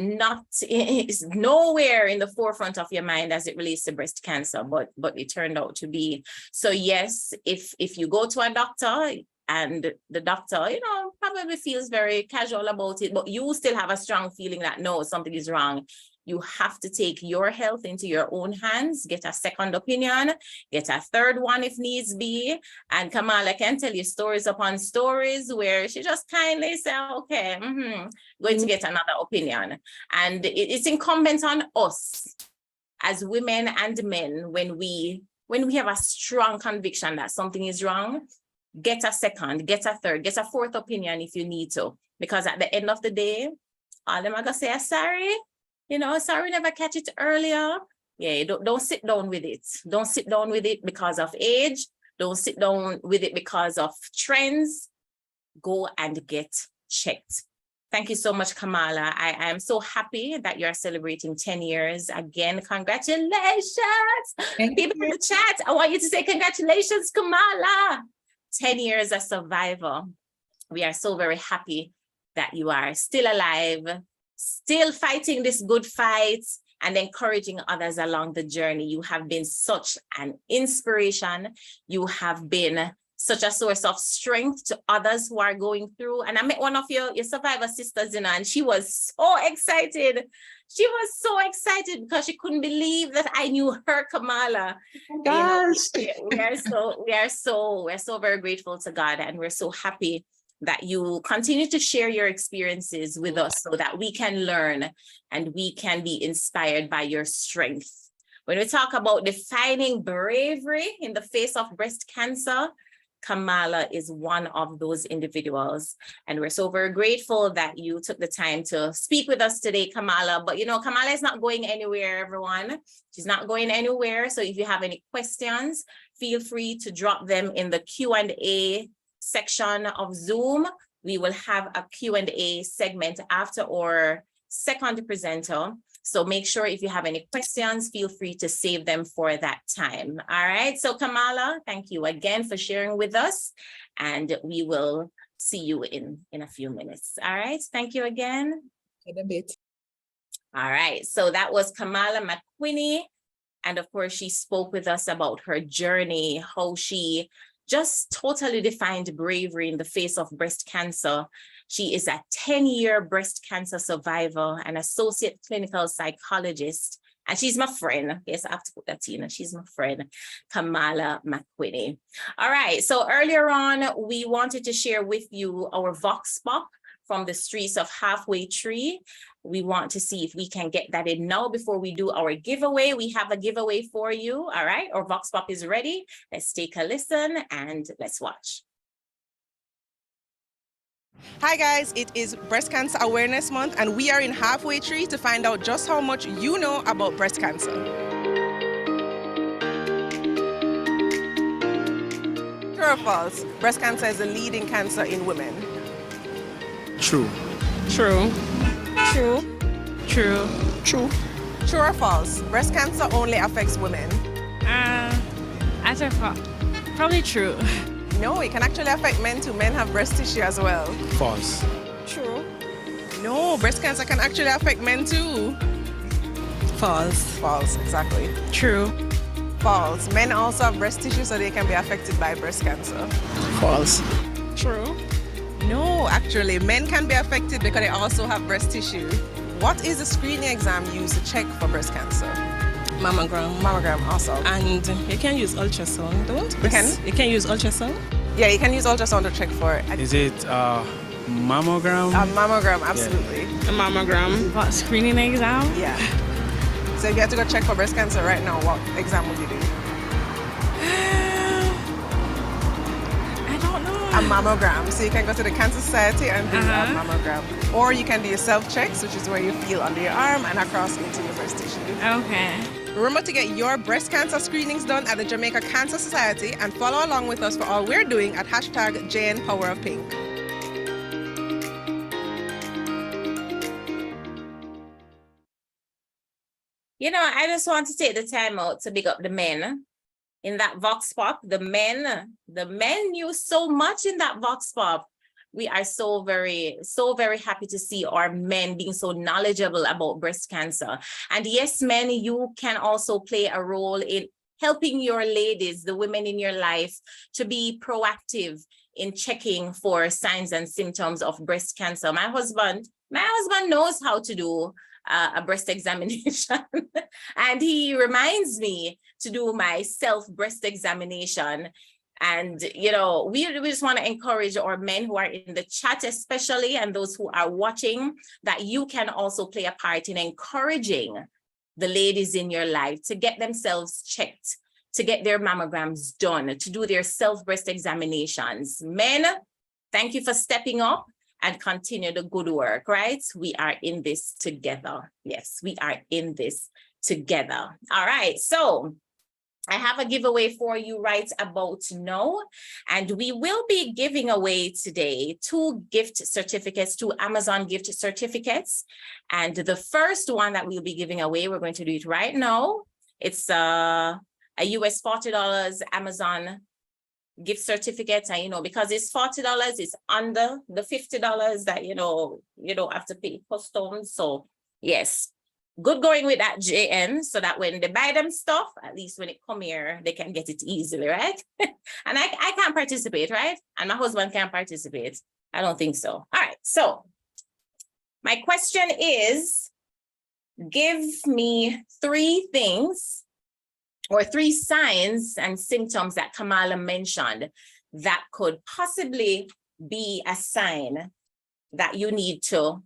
nowhere in the forefront of your mind as it relates to breast cancer, but it turned out to be. So yes, if you go to a doctor and the doctor, probably feels very casual about it, but you still have a strong feeling that no, something is wrong. You have to take your health into your own hands, get a second opinion, get a third one if needs be. And Kamala can tell you stories upon stories where she just kindly said, okay, going to get another opinion. And it's incumbent on us as women and men, when we have a strong conviction that something is wrong, get a second, get a third, get a fourth opinion if you need to. Because at the end of the day, all them are going to say, sorry. Sorry, never catch it earlier. Yeah, don't sit down with it. Don't sit down with it because of age. Don't sit down with it because of trends. Go and get checked. Thank you so much, Kamala. I am so happy that you're celebrating 10 years. Again, congratulations. People in the chat, I want you to say congratulations, Kamala. 10 years as survivor. We are so very happy that you are still alive, still fighting this good fight and encouraging others along the journey. You have been such an inspiration. You have been such a source of strength to others who are going through. And I met one of your survivor sisters, and she was so excited. She was so excited because she couldn't believe that I knew her, Kamala. Gosh. We are so very grateful to God, and we're so happy that you continue to share your experiences with us so that we can learn and we can be inspired by your strength. When we talk about defining bravery in the face of breast cancer, Kamala is one of those individuals. And we're so very grateful that you took the time to speak with us today, Kamala. But Kamala is not going anywhere, everyone. She's not going anywhere. So if you have any questions, feel free to drop them in the Q&A section of Zoom. We will have a Q&A segment after our second presenter. So make sure if you have any questions, feel free to save them for that time. All right. So Kamala, thank you again for sharing with us. And we will see you in a few minutes. All right. Thank you again. In a bit. All right. So that was Kamala McWhinney. And of course, she spoke with us about her journey, how she just totally defined bravery in the face of breast cancer. She is a 10-year breast cancer survivor, an associate clinical psychologist, and she's my friend. Yes, I have to put that in. She's my friend, Kamala McWhinney. All right, so earlier on, we wanted to share with you our Vox Pop from the streets of Halfway Tree. We want to see if we can get that in now before we do our giveaway. We have a giveaway for you. All right, our Vox Pop is ready. Let's take a listen and let's watch. Hi guys, it is Breast Cancer Awareness Month and we are in Halfway Tree to find out just how much you know about breast cancer. True or false? Breast cancer is the leading cancer in women. True. True. True. True. True. True or false? Breast cancer only affects women. I say probably true. No, it can actually affect men too. Men have breast tissue as well. False. True. No, breast cancer can actually affect men too. False. False, exactly. True. False. Men also have breast tissue, so they can be affected by breast cancer. False. True. No, actually, men can be affected because they also have breast tissue. What is the screening exam used to check for breast cancer? Mammogram. Mammogram, also. And you can use ultrasound, don't You can? You can use ultrasound? Yeah, you can use ultrasound to check for it. Is it mammogram? A mammogram, absolutely. A mammogram. What, screening exam? Yeah. So if you had to go check for breast cancer right now, what exam would you do? I don't know. A mammogram. So you can go to the Cancer Society and do a mammogram. Or you can do your self-checks, which is where you feel under your arm and across into your breast tissue. Okay. Remember to get your breast cancer screenings done at the Jamaica Cancer Society and follow along with us for all we're doing at #JNPowerOfPink. You know, I just want to take the time out to big up the men in that Vox Pop. The men knew so much in that Vox Pop. We are so very happy to see our men being so knowledgeable about breast cancer. And yes, men, you can also play a role in helping your ladies, the women in your life, to be proactive in checking for signs and symptoms of breast cancer. My husband knows how to do a breast examination and he reminds me to do my self-breast examination. And, you know, we just want to encourage our men who are in the chat, especially, and those who are watching, that you can also play a part in encouraging the ladies in your life to get themselves checked, to get their mammograms done, to do their self-breast examinations. Men, thank you for stepping up and continue the good work, right? We are in this together. Yes, we are in this together. All right, so I have a giveaway for you right about now, and we will be giving away today 2 gift certificates, 2 Amazon gift certificates. And the first one that we'll be giving away, we're going to do it right now. It's a US $40 Amazon gift certificate, and you know, because it's $40, it's under the $50 that you don't have to pay customs. So yes, good going with that, JN, so that when they buy them stuff, at least when it come here, they can get it easily, right? And I can't participate, right? And my husband can't participate. I don't think so. All right, so my question is, give me 3 things or 3 signs and symptoms that Kamala mentioned that could possibly be a sign that you need to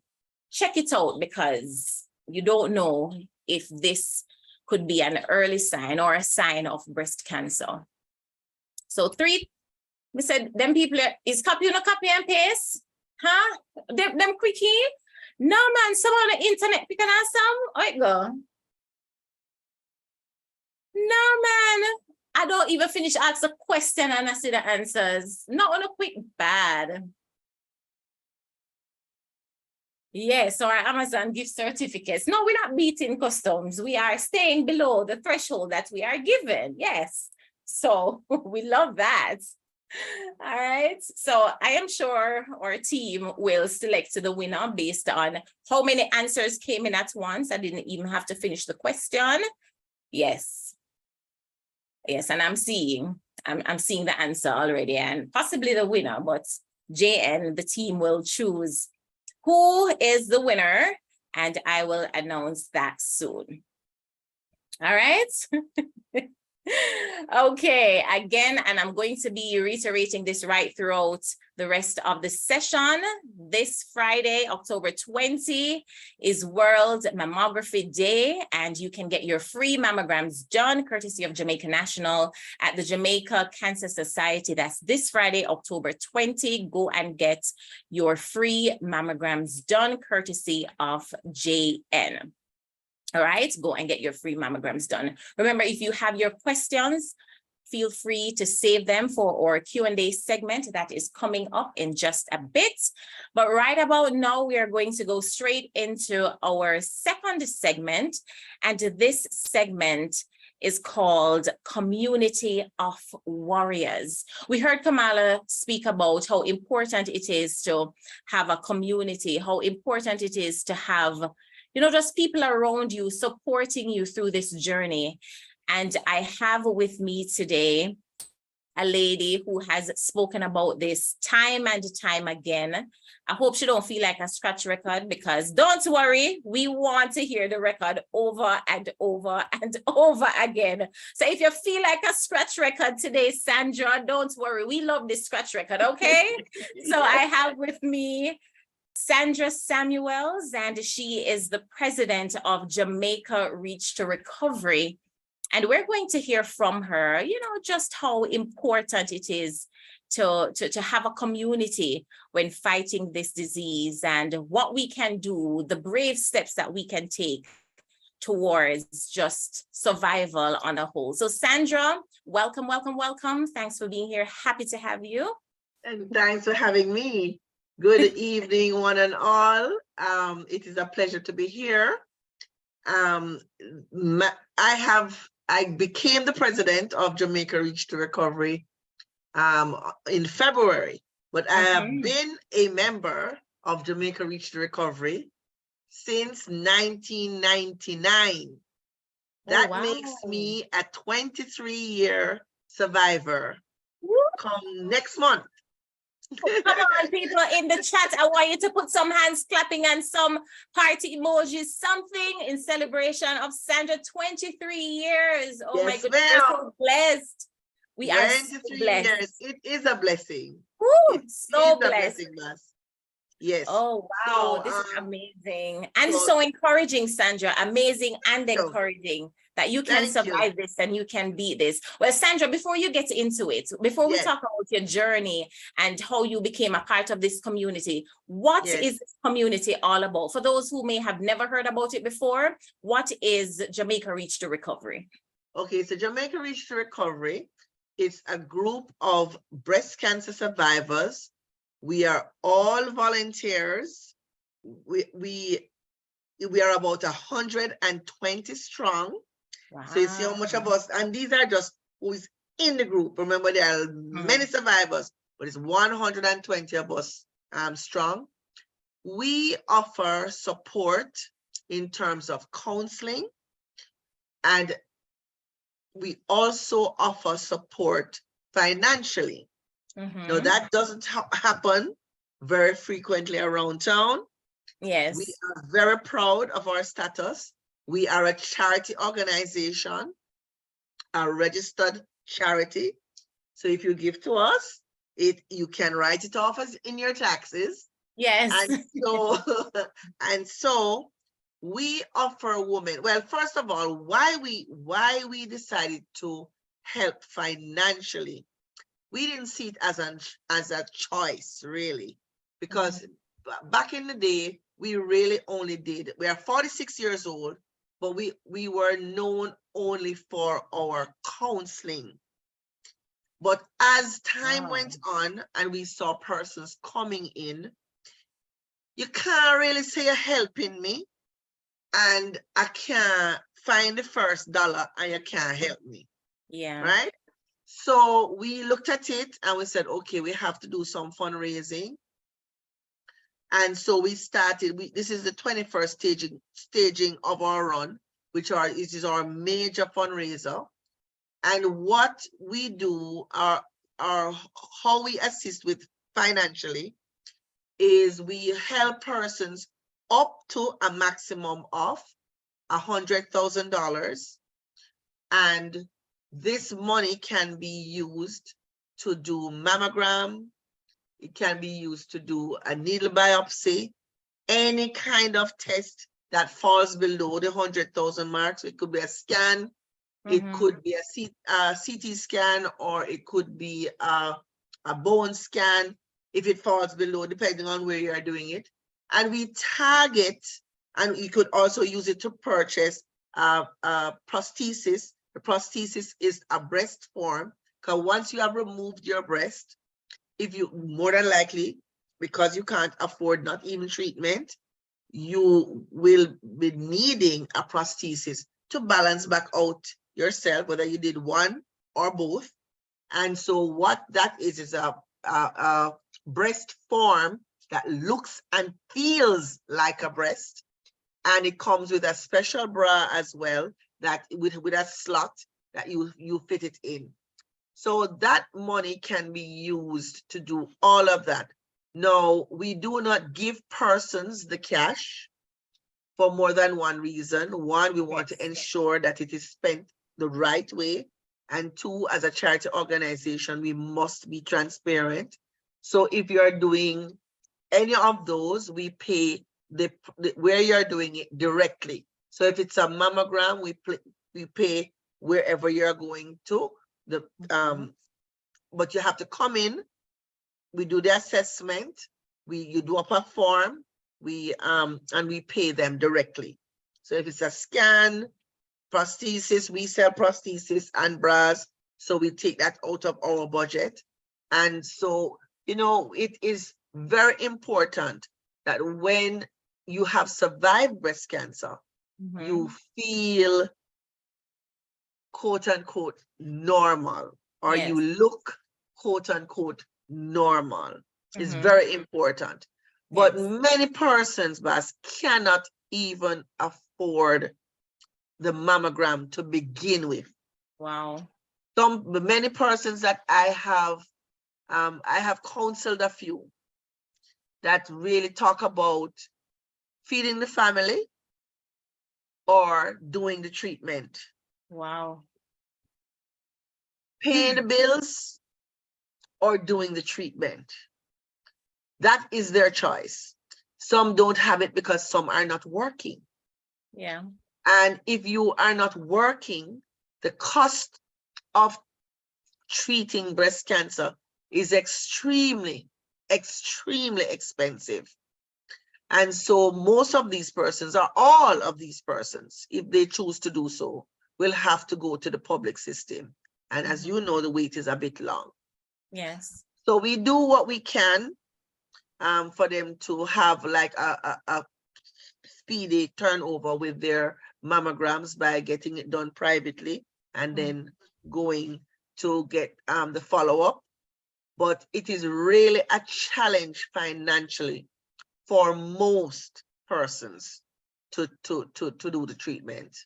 check it out, because you don't know if this could be an early sign or a sign of breast cancer. So 3, we said, them people, is copy and paste? Huh? Them quickie? No, man, someone on the internet picking on some? Oh, it go. No, man, I don't even finish ask the question and I see the answers. Not on a quick bad. Yes, or Amazon gift certificates. No, we're not beating customs. We are staying below the threshold that we are given. Yes. So we love that. All right. So I am sure our team will select the winner based on how many answers came in at once. I didn't even have to finish the question. Yes. Yes, and I'm seeing the answer already, and possibly the winner, but JN, the team will choose who is the winner, and I will announce that soon. All right. Okay, again, and I'm going to be reiterating this right throughout the rest of the session. This Friday, October 20, is World Mammography Day, and you can get your free mammograms done courtesy of Jamaica National at the Jamaica Cancer Society. That's this Friday, October 20. Go and get your free mammograms done courtesy of JN. All right, go and get your free mammograms done. Remember, if you have your questions, feel free to save them for our Q&A segment that is coming up in just a bit. But right about now, we are going to go straight into our second segment. And this segment is called Community of Warriors. We heard Kamala speak about how important it is to have a community, how important it is to have, you know, just people around you supporting you through this journey. And I have with me today a lady who has spoken about this time and time again. I hope she don't feel like a scratch record, because don't worry, we want to hear the record over and over and over again. So if you feel like a scratch record today, Sandra, don't worry, we love this scratch record, okay? So I have with me Sandra Samuels, and she is the president of Jamaica Reach to Recovery. And we're going to hear from her, you know, just how important it is to have a community when fighting this disease, and what we can do, the brave steps that we can take towards just survival on a whole. So Sandra, welcome, welcome, welcome. Thanks for being here. Happy to have you. And thanks for having me. Good evening, one and all. It is a pleasure to be here. I became the president of Jamaica Reach to Recovery in February, but I have been a member of Jamaica Reach to Recovery since 1999. That makes me a 23-year survivor. Come next month. Come on, people in the chat. I want you to put some hands clapping and some party emojis, something in celebration of Sandra, 23 years. Oh, yes, my goodness, we're so blessed. We are so blessed. Years. It is a blessing. Woo, so blessed. Yes. Oh, wow. This is amazing. And so encouraging, Sandra. Amazing and encouraging that you can survive this and you can beat this. Well, Sandra, before you get into it, before we talk about your journey and how you became a part of this community, what is this community all about? For those who may have never heard about it before, what is Jamaica Reach to Recovery? Okay, so Jamaica Reach to Recovery is a group of breast cancer survivors. We are all volunteers. We are about 120 strong. Wow. So you see how much of us, and these are just who is in the group. Remember, there are many survivors, but it's 120 of us strong. We offer support in terms of counseling, and we also offer support financially. Now, that doesn't happen very frequently around town. Yes. We are very proud of our status. We are a charity organization, a registered charity. So if you give to us, you can write it off as in your taxes. Yes. And so we offer women. Well, first of all, why we decided to help financially. We didn't see it as a choice, really, because back in the day, we really only did. We are 46 years old, but we were known only for our counseling. But as time went on and we saw persons coming in, you can't really say you're helping me, and I can't find the first dollar and you can't help me. Yeah. Right? So we looked at it and we said, okay, we have to do some fundraising. And so we started, this is the 21st staging of our run, which is our major fundraiser. And what we do, how we assist with financially, is we help persons up to a maximum of $100,000. And this money can be used to do mammogram. It can be used to do a needle biopsy, any kind of test that falls below the 100,000 marks. It could be a scan, it could be a CT scan, or it could be a bone scan if it falls below, depending on where you are doing it. And we target, and you could also use it to purchase prosthesis. The prosthesis is a breast form, because once you have removed your breast, if you, more than likely, because you can't afford not even treatment, you will be needing a prosthesis to balance back out yourself, whether you did one or both. And so what that is a breast form that looks and feels like a breast. And it comes with a special bra as well, that with a slot that you fit it in. So that money can be used to do all of that. Now, we do not give persons the cash for more than one reason. One, we want to ensure that it is spent the right way. And two, as a charity organization, we must be transparent. So if you're doing any of those, we pay the where you're doing it directly. So if it's a mammogram, we pay wherever you're going to. But you have to come in. We do the assessment. You do up a form. And we pay them directly. So if it's a scan, prosthesis, we sell prosthesis and bras. So we take that out of our budget. And so, you know, it is very important that when you have survived breast cancer, you feel quote unquote normal, or you look quote unquote normal. It's very important. But many persons, Bas, cannot even afford the mammogram to begin with. Wow. Many persons that I have counseled a few that really talk about feeding the family or doing the treatment. Wow. Paying the bills or doing the treatment. That is their choice. Some don't have it because some are not working. Yeah. And if you are not working, the cost of treating breast cancer is extremely, extremely expensive. And so most of these persons, or all of these persons, if they choose to do so, will have to go to the public system. And as you know, the wait is a bit long. Yes. So we do what we can for them to have like a speedy turnover with their mammograms by getting it done privately and then going to get the follow-up. But it is really a challenge financially for most persons to do the treatment.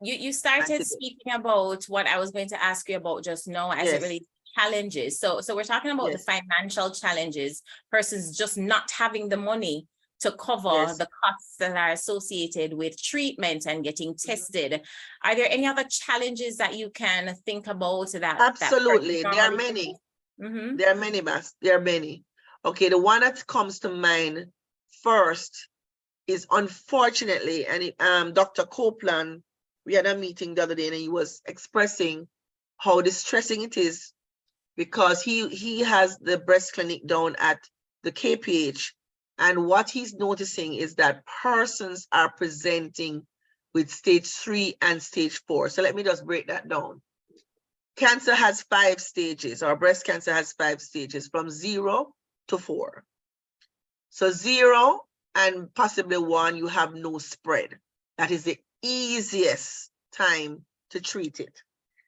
You started speaking about what I was going to ask you about just now as it relates to challenges. So we're talking about the financial challenges, persons just not having the money to cover the costs that are associated with treatment and getting tested. Are there any other challenges that you can think about that? Absolutely, there are many. There are many, Bas. There are many. Okay, the one that comes to mind first is, unfortunately, and Dr. Copeland, we had a meeting the other day and he was expressing how distressing it is because he has the breast clinic down at the KPH. And what he's noticing is that persons are presenting with stage 3 and stage 4. So let me just break that down. Cancer has 5 stages, or breast cancer has 5 stages, from 0 to 4. So 0 and possibly 1, you have no spread. That is the easiest time to treat it.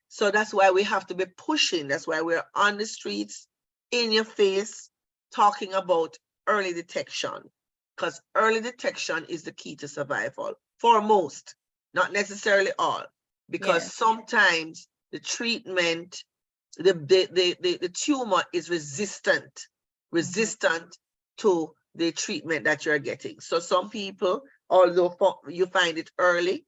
So that's why we have to be pushing. That's why we're on the streets, in your face, talking about early detection, because early detection is the key to survival for most, not necessarily all, because sometimes the treatment, the tumor is resistant to the treatment that you're getting. So some people, although you find it early,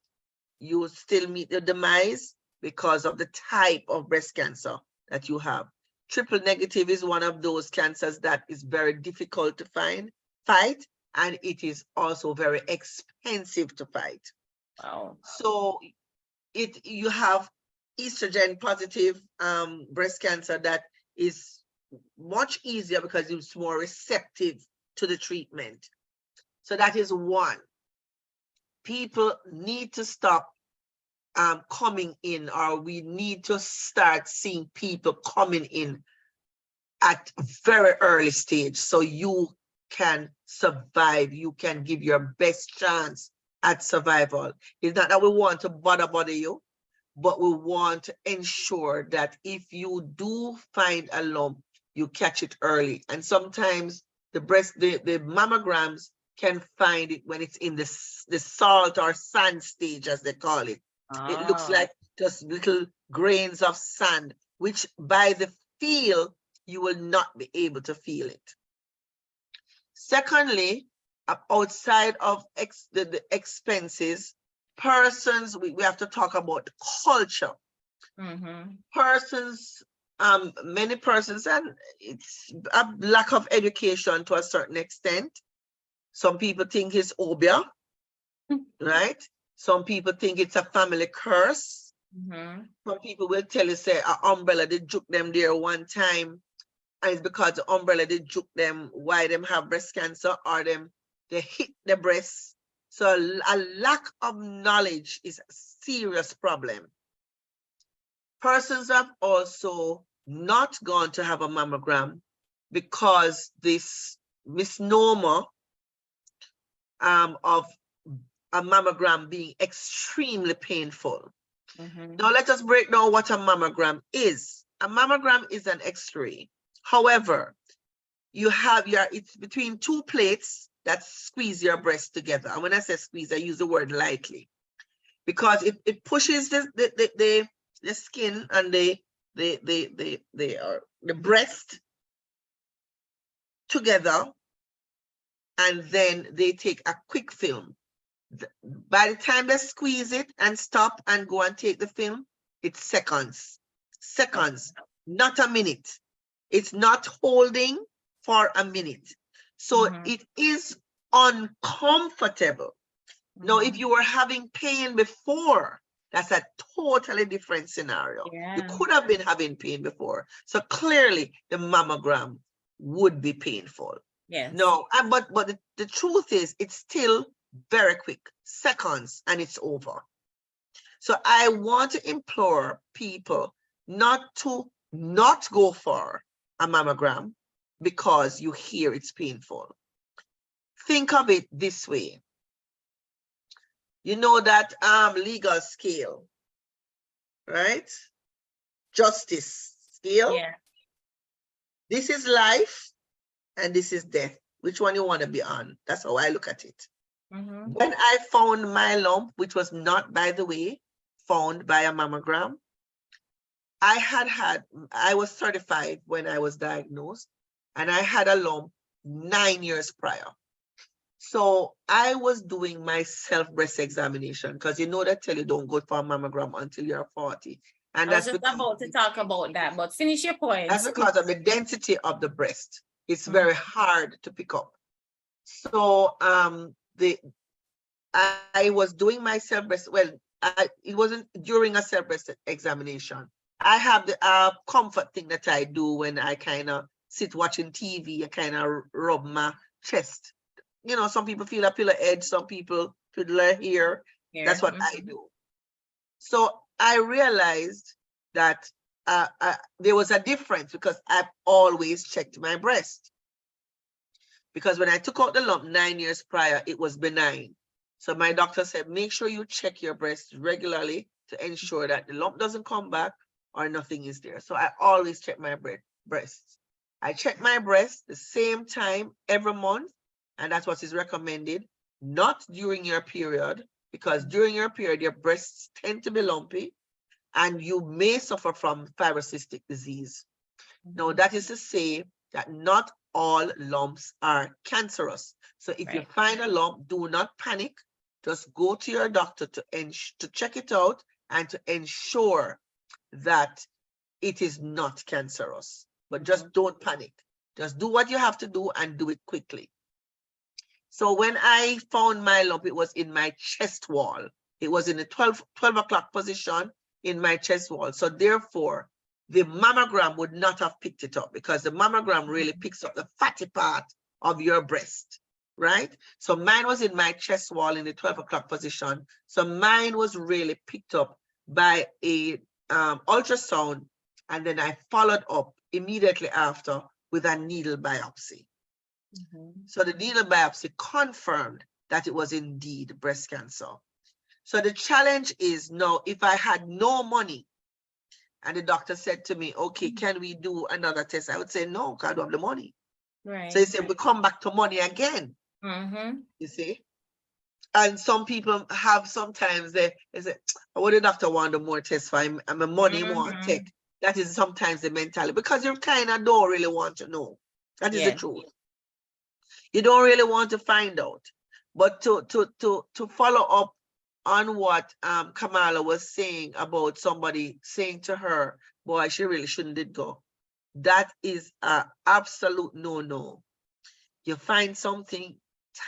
you still meet the demise. because of the type of breast cancer that you have. Triple negative is one of those cancers that is very difficult to fight, and it is also very expensive to fight. Wow. So you have estrogen positive breast cancer that is much easier because it's more receptive to the treatment. So that is one. People need to stop coming in, or we need to start seeing people coming in at a very early stage so you can survive, you can give your best chance at survival. It's not that we want to bother you, but we want to ensure that if you do find a lump, you catch it early. And sometimes the mammograms can find it when it's in the salt or sand stage, as they call it. It looks like just little grains of sand, which by the feel, you will not be able to feel it. Secondly, outside of the expenses, persons, we have to talk about culture. Persons, many persons, and it's a lack of education to a certain extent. Some people think it's obia, right? Some people think it's a family curse. Some people will tell you, say, an umbrella, they juke them there one time, and it's because the umbrella, they juke them, why them have breast cancer, or they hit the breast. So a lack of knowledge is a serious problem. Persons have also not gone to have a mammogram because this misnomer of a mammogram being extremely painful. Now let us break down what a mammogram is. A mammogram is an X-ray. However, you have it's between two plates that squeeze your breast together. And when I say squeeze, I use the word lightly because it pushes the skin and the breast together, and then they take a quick film. By the time they squeeze it and stop and go and take the film, it's seconds, not a minute. It's not holding for a minute. So it is uncomfortable. Now, if you were having pain before, that's a totally different scenario. You could have been having pain before. So clearly the mammogram would be painful. Yes. No, but the truth is it's still very quick, seconds, and it's over. So I want to implore people not to not go for a mammogram because you hear it's painful. Think of it this way. You know that legal scale, right? Justice scale. Yeah. This is life and this is death. Which one you want to be on? That's how I look at it. When I found my lump, which was not, by the way, found by a mammogram, I was 35 when I was diagnosed, and I had a lump 9 years prior. So I was doing my self-breast examination because you know that tell you don't go for a mammogram until you're 40. And I was just about to talk about that, but finish your point. That's because of the density of the breast. It's very hard to pick up. So I was doing my self-breast, well, it wasn't during a self-breast examination. I have the comfort thing that I do when I kind of sit watching TV, I kind of rub my chest. You know, some people feel a pillow edge, some people twiddle their hair. That's what I do. So I realized that there was a difference because I've always checked my breast. Because when I took out the lump 9 years prior, it was benign. So my doctor said, make sure you check your breast regularly to ensure that the lump doesn't come back or nothing is there. So I always check my breasts. I check my breast the same time every month, and that's what is recommended, not during your period, because during your period, your breasts tend to be lumpy and you may suffer from fibrocystic disease. Now, that is to say that not all lumps are cancerous. So if you find a lump, do not panic. Just go to your doctor to check it out and to ensure that it is not cancerous. But just don't panic. Just do what you have to do and do it quickly. So when I found my lump, it was in my chest wall. It was in the 12 o'clock position in my chest wall. So therefore, the mammogram would not have picked it up, because the mammogram really picks up the fatty part of your breast, right? So mine was in my chest wall in the 12 o'clock position. So mine was really picked up by a ultrasound, and then I followed up immediately after with a needle biopsy. So the needle biopsy confirmed that it was indeed breast cancer. So the challenge is now, if I had no money and the doctor said to me, okay, can we do another test? I would say, no, because I don't have the money. Right. So he said, we come back to money again, you see? And some people have sometimes, they say, what the doctor want more tests for him, and my money won't take. That is sometimes the mentality, because you kind of don't really want to know. That is the truth. You don't really want to find out. But to follow up on what Kamala was saying about somebody saying to her, boy, she really shouldn't did go. That is an absolute no-no. You find something,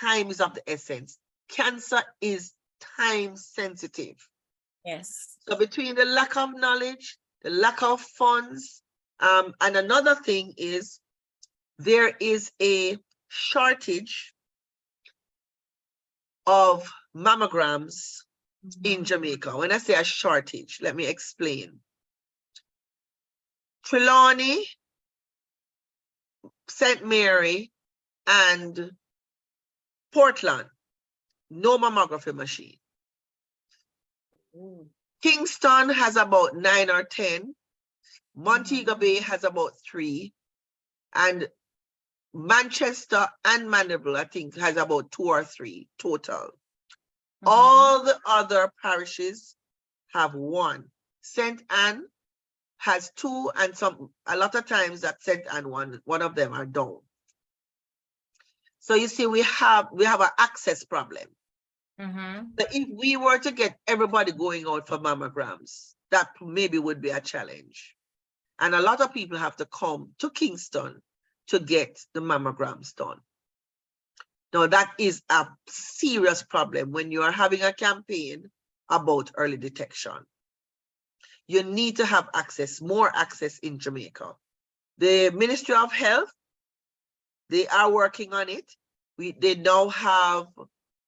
time is of the essence. Cancer is time sensitive. Yes. So between the lack of knowledge, the lack of funds, and another thing is there is a shortage of mammograms in Jamaica. When I say a shortage, let me explain. Trelawney, St. Mary, and Portland, no mammography machine. Kingston has about 9 or 10. Montego Bay has about 3. And Manchester and Mandeville, I think, has about 2 or 3 total. All the other parishes have 1. St. Anne has 2, and a lot of times that St. Anne one of them are down. So you see, we have an access problem. But if we were to get everybody going out for mammograms, that maybe would be a challenge. And a lot of people have to come to Kingston to get the mammograms done. Now, that is a serious problem when you are having a campaign about early detection. You need to have access, more access in Jamaica. The Ministry of Health, they are working on it. They now have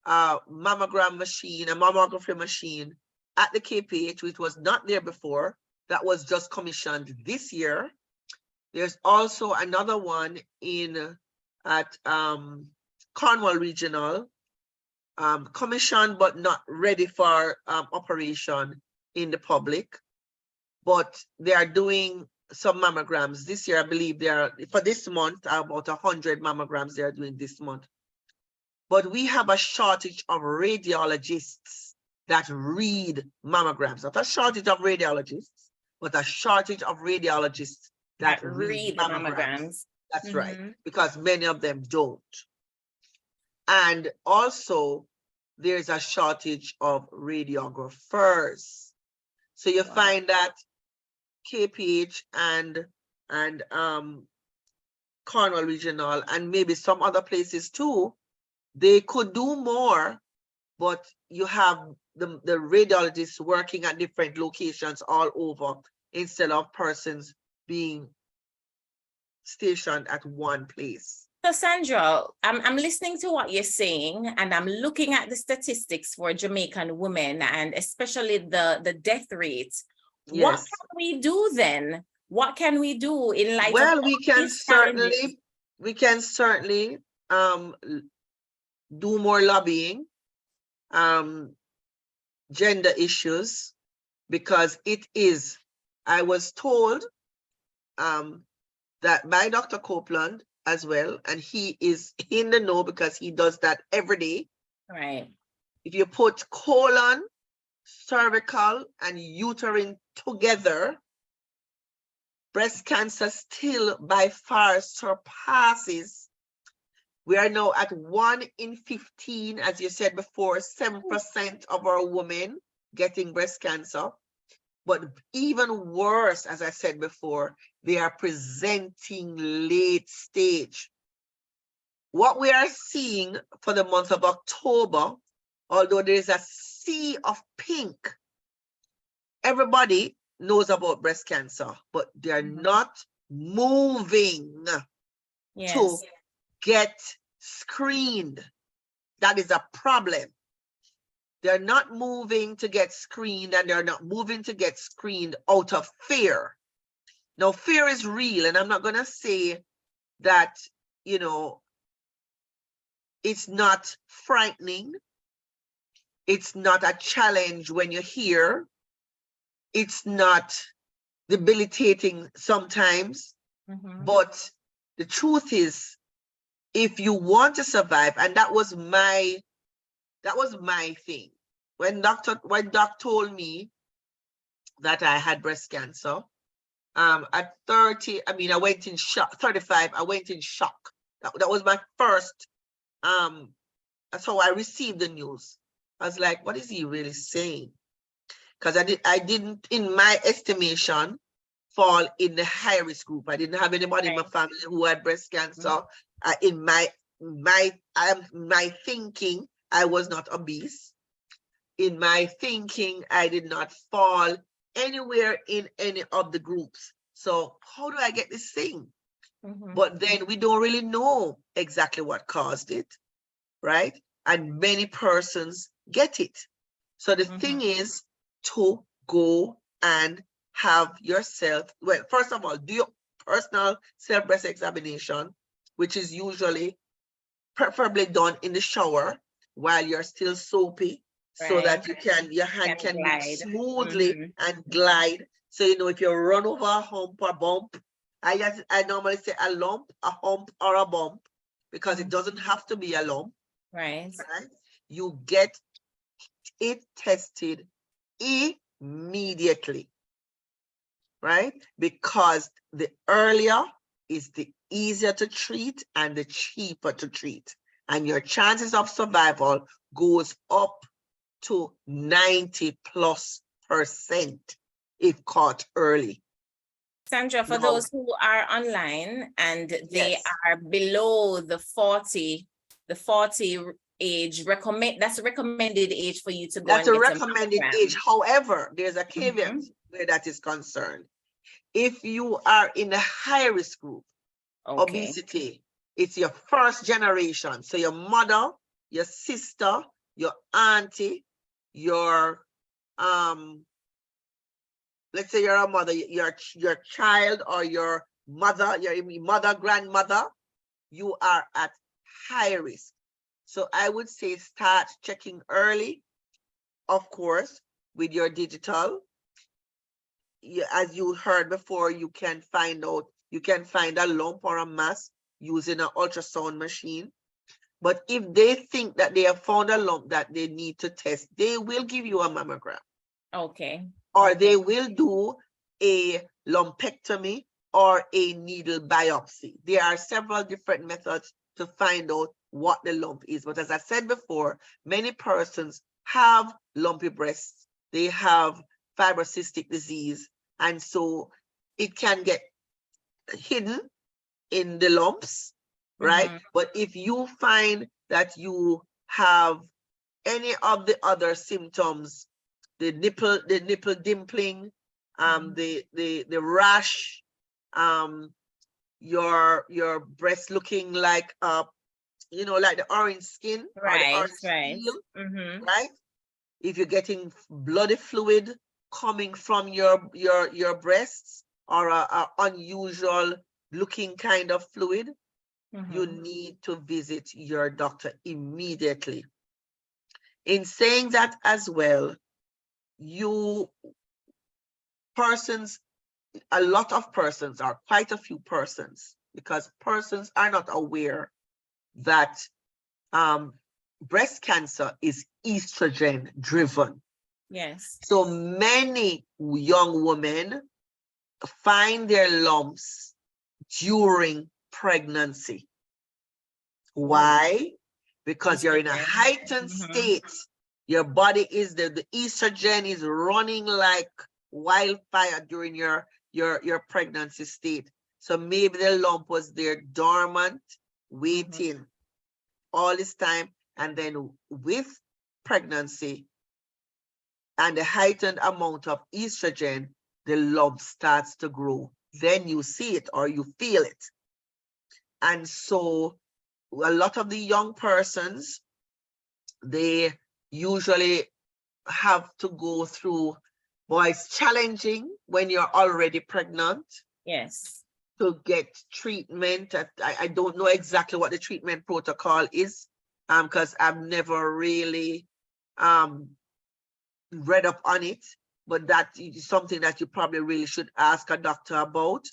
a mammogram machine, a mammography machine at the KPH, which was not there before. That was just commissioned this year. There's also another one at Cornwall Regional, commissioned but not ready for operation in the public. But they are doing some mammograms this year. I believe they are, for this month, about 100 mammograms they are doing this month. But we have a shortage of radiologists that read mammograms. Not a shortage of radiologists, but a shortage of radiologists that read mammograms. That's right, because many of them don't. And also, there's a shortage of radiographers. So you find that KPH and Cornwall Regional, and maybe some other places too, they could do more, but you have the radiologists working at different locations all over instead of persons being stationed at one place. So Sandra, I'm listening to what you're saying, and I'm looking at the statistics for Jamaican women, and especially the death rate. Yes. What can we do then? What can we do in light of we can certainly do more lobbying, gender issues, because it is, I was told that by Dr. Copeland as well, and he is in the know because he does that every day. Right. If you put colon, cervical, and uterine together, breast cancer still by far surpasses. We are now at 1 in 15, as you said before, 7% of our women getting breast cancer. But even worse, as I said before, they are presenting late stage. What we are seeing for the month of October, although there is a sea of pink, everybody knows about breast cancer, but they are not moving to get screened. That is a problem. They're not moving to get screened, and they're not moving to get screened out of fear. Now, fear is real, and I'm not going to say that, you know, it's not frightening. It's not a challenge when you hear. It's not debilitating sometimes. But the truth is, if you want to survive, and that was my thing. When Doc told me that I had breast cancer, at 30, I mean, I went in shock. 35, I went in shock. That was my first. That's how I received the news. I was like, what is he really saying? Because I didn't, in my estimation, fall in the high risk group. I didn't have anybody in my family who had breast cancer. In my thinking, I was not obese. In my thinking, I did not fall anywhere in any of the groups. So how do I get this thing? But then we don't really know exactly what caused it, right? And many persons get it. So the thing is to go and have yourself, well, first of all, do your personal self-breast examination, which is usually preferably done in the shower while you're still soapy, so that you can, your hand can move smoothly and glide. So, you know, if you run over a hump or bump, I normally say a lump, a hump, or a bump, because it doesn't have to be a lump. Right? You get it tested immediately, right? Because the earlier is the easier to treat and the cheaper to treat. And your chances of survival goes up to 90+% if caught early. Sandra, for those who are online and they are below the 40 age, that's a recommended age for you to go. That's a recommended age. However, there's a caveat where that is concerned. If you are in the high risk group, obesity, it's your first generation. So your mother, your sister, your auntie, your let's say you're a mother, your child or your mother, your mother, grandmother, you are at high risk. So I would say start checking early, of course, with your digital. As you heard before, you can find out, you can find a lump or a mass using an ultrasound machine. But if they think that they have found a lump that they need to test, they will give you a mammogram. Or they will do a lumpectomy or a needle biopsy. There are several different methods to find out what the lump is. But as I said before, many persons have lumpy breasts. They have fibrocystic disease. And so it can get hidden in the lumps, right? But if you find that you have any of the other symptoms, the nipple dimpling, the rash, your breast looking like you know, like the orange skin, right? Right? If you're getting bloody fluid coming from your breasts, or a unusual looking kind of fluid, you need to visit your doctor immediately. In saying that as well, a lot of persons, or quite a few persons, because persons are not aware that breast cancer is estrogen driven. So many young women find their lumps during pregnancy. Why? Because you're in a heightened state. Your body is, the estrogen is running like wildfire during your pregnancy state. So maybe the lump was there dormant, waiting all this time. And then with pregnancy and the heightened amount of estrogen, the lump starts to grow. Then you see it or you feel it. And so a lot of the young persons, they usually have to go through, boy, it's challenging when you're already pregnant. Yes. To get treatment. I don't know exactly what the treatment protocol is, because I've never really read up on it, but that is something that you probably really should ask a doctor about.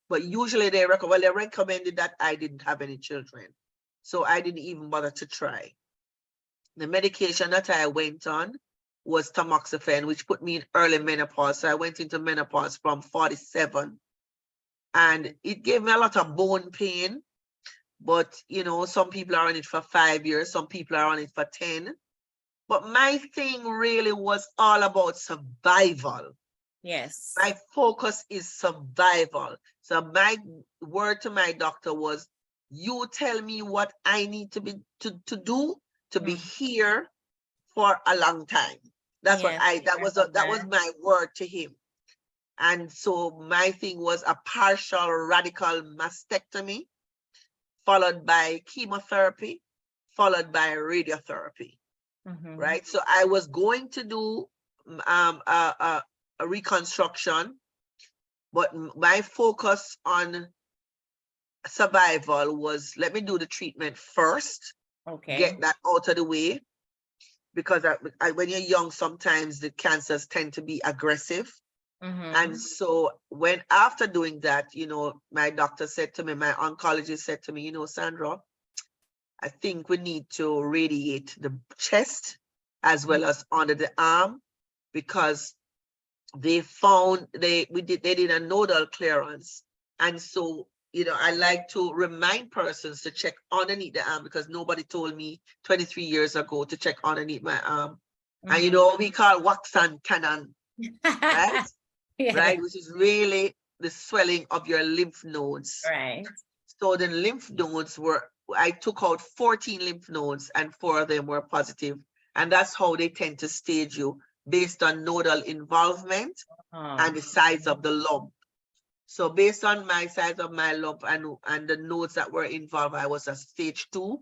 But usually they recommended that. I didn't have any children, so I didn't even bother to try. The medication that I went on was tamoxifen, which put me in early menopause. So I went into menopause from 47. And it gave me a lot of bone pain, but you know, some people are on it for 5 years, some people are on it for 10. But my thing really was all about survival. Yes. My focus is survival. So my word to my doctor was, you tell me what I need to be to be here for a long time. That's what that was my word to him. And so my thing was a partial radical mastectomy, followed by chemotherapy, followed by radiotherapy, right? So I was going to do a reconstruction, but my focus on survival was, let me do the treatment first, get that out of the way, because when you're young, sometimes the cancers tend to be aggressive. And so when after doing that, you know, my doctor said to me, my oncologist said to me, you know, Sandra, I think we need to radiate the chest as well as under the arm, because they found they did a nodal clearance. And so, you know, I like to remind persons to check underneath the arm, because nobody told me 23 years ago to check underneath my arm. And you know what we call wax and cannon, right? Right, which is really the swelling of your lymph nodes. Right. So the lymph nodes I took out 14 lymph nodes and 4 of them were positive. And that's how they tend to stage you, based on nodal involvement and the size of the lump. So based on my size of my lump and the nodes that were involved, I was at stage 2.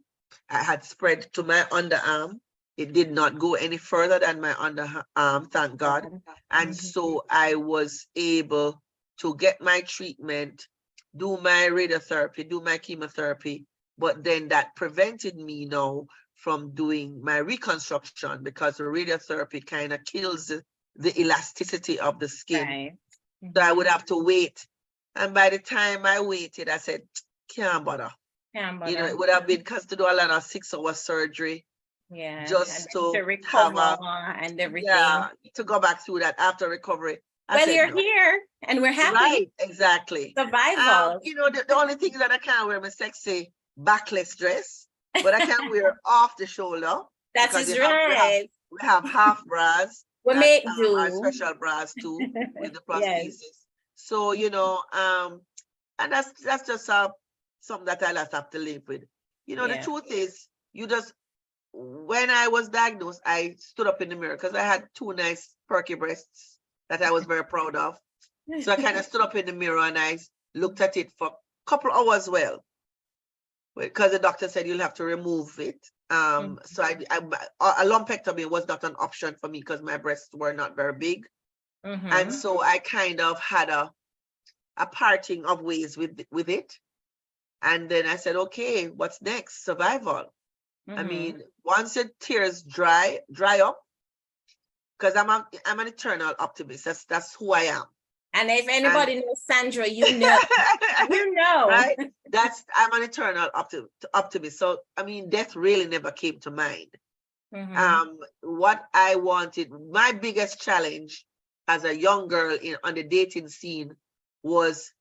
I had spread to my underarm. It did not go any further than my underarm, thank God. And so I was able to get my treatment, do my radiotherapy, do my chemotherapy, but then that prevented me now from doing my reconstruction, because the radiotherapy kind of kills the elasticity of the skin. Right. So I would have to wait. And by the time I waited, I said, can't bother. You know, it would have been, because to do a lot of 6-hour surgery. Yeah, Just to recover and everything. Yeah, to go back through that after recovery. Well, you're here and we're happy. Right, exactly. Survival. You know, the only thing that I can't wear my sexy backless dress, but I can wear off the shoulder. That is right. We have half bras. We make do. Our special bras too, with the prosthesis. Yes. So, you know, and that's just something that I have to live with. You know, the truth is, when I was diagnosed, I stood up in the mirror, because I had 2 nice perky breasts that I was very proud of. So I kind of stood up in the mirror and I looked at it for a couple hours, because the doctor said you'll have to remove it. So a lumpectomy was not an option for me, because my breasts were not very big. And so I kind of had a parting of ways with it. And then I said, okay, what's next? Survival. I mean, once the tears dry up, because I'm an eternal optimist. That's who I am. And if anybody knows Sandra, you know, right? I'm an eternal optimist. So I mean, death really never came to mind. What I wanted, my biggest challenge as a young girl on the dating scene was,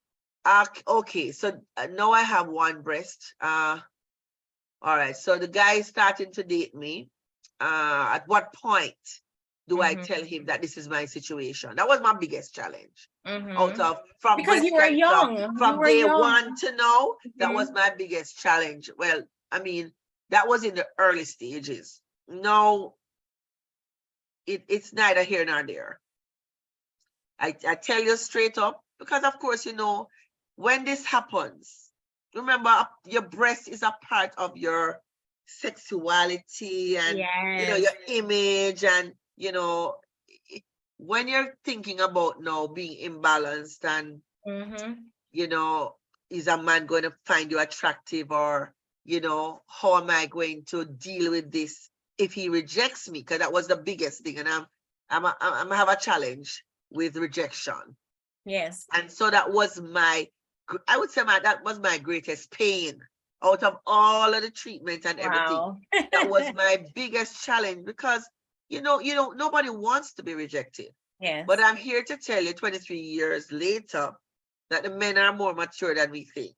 okay, so now I have 1 breast. All right, so the guy is starting to date me. At what point do I tell him that this is my situation? That was my biggest challenge. Out of from Because breast you were cancer, young. from day one to now, that was Mhm. my biggest challenge. Well, I mean, that was in the early stages. No, it's neither here nor there. I tell you straight up, because of course, you know, when this happens, remember your breast is a part of your sexuality and you know, your Yes. image, and you know, when you're thinking about now being imbalanced and you know, is a man going to find you attractive, or you know, how am I going to deal with this if he rejects me? Because that was the biggest thing, and I'm have a challenge with rejection. Yes. And so that was my, I would say that was my greatest pain out of all of the treatment and everything. Wow. That was my biggest challenge, because you know, nobody wants to be rejected. Yes. But I'm here to tell you 23 years later that the men are more mature than we think.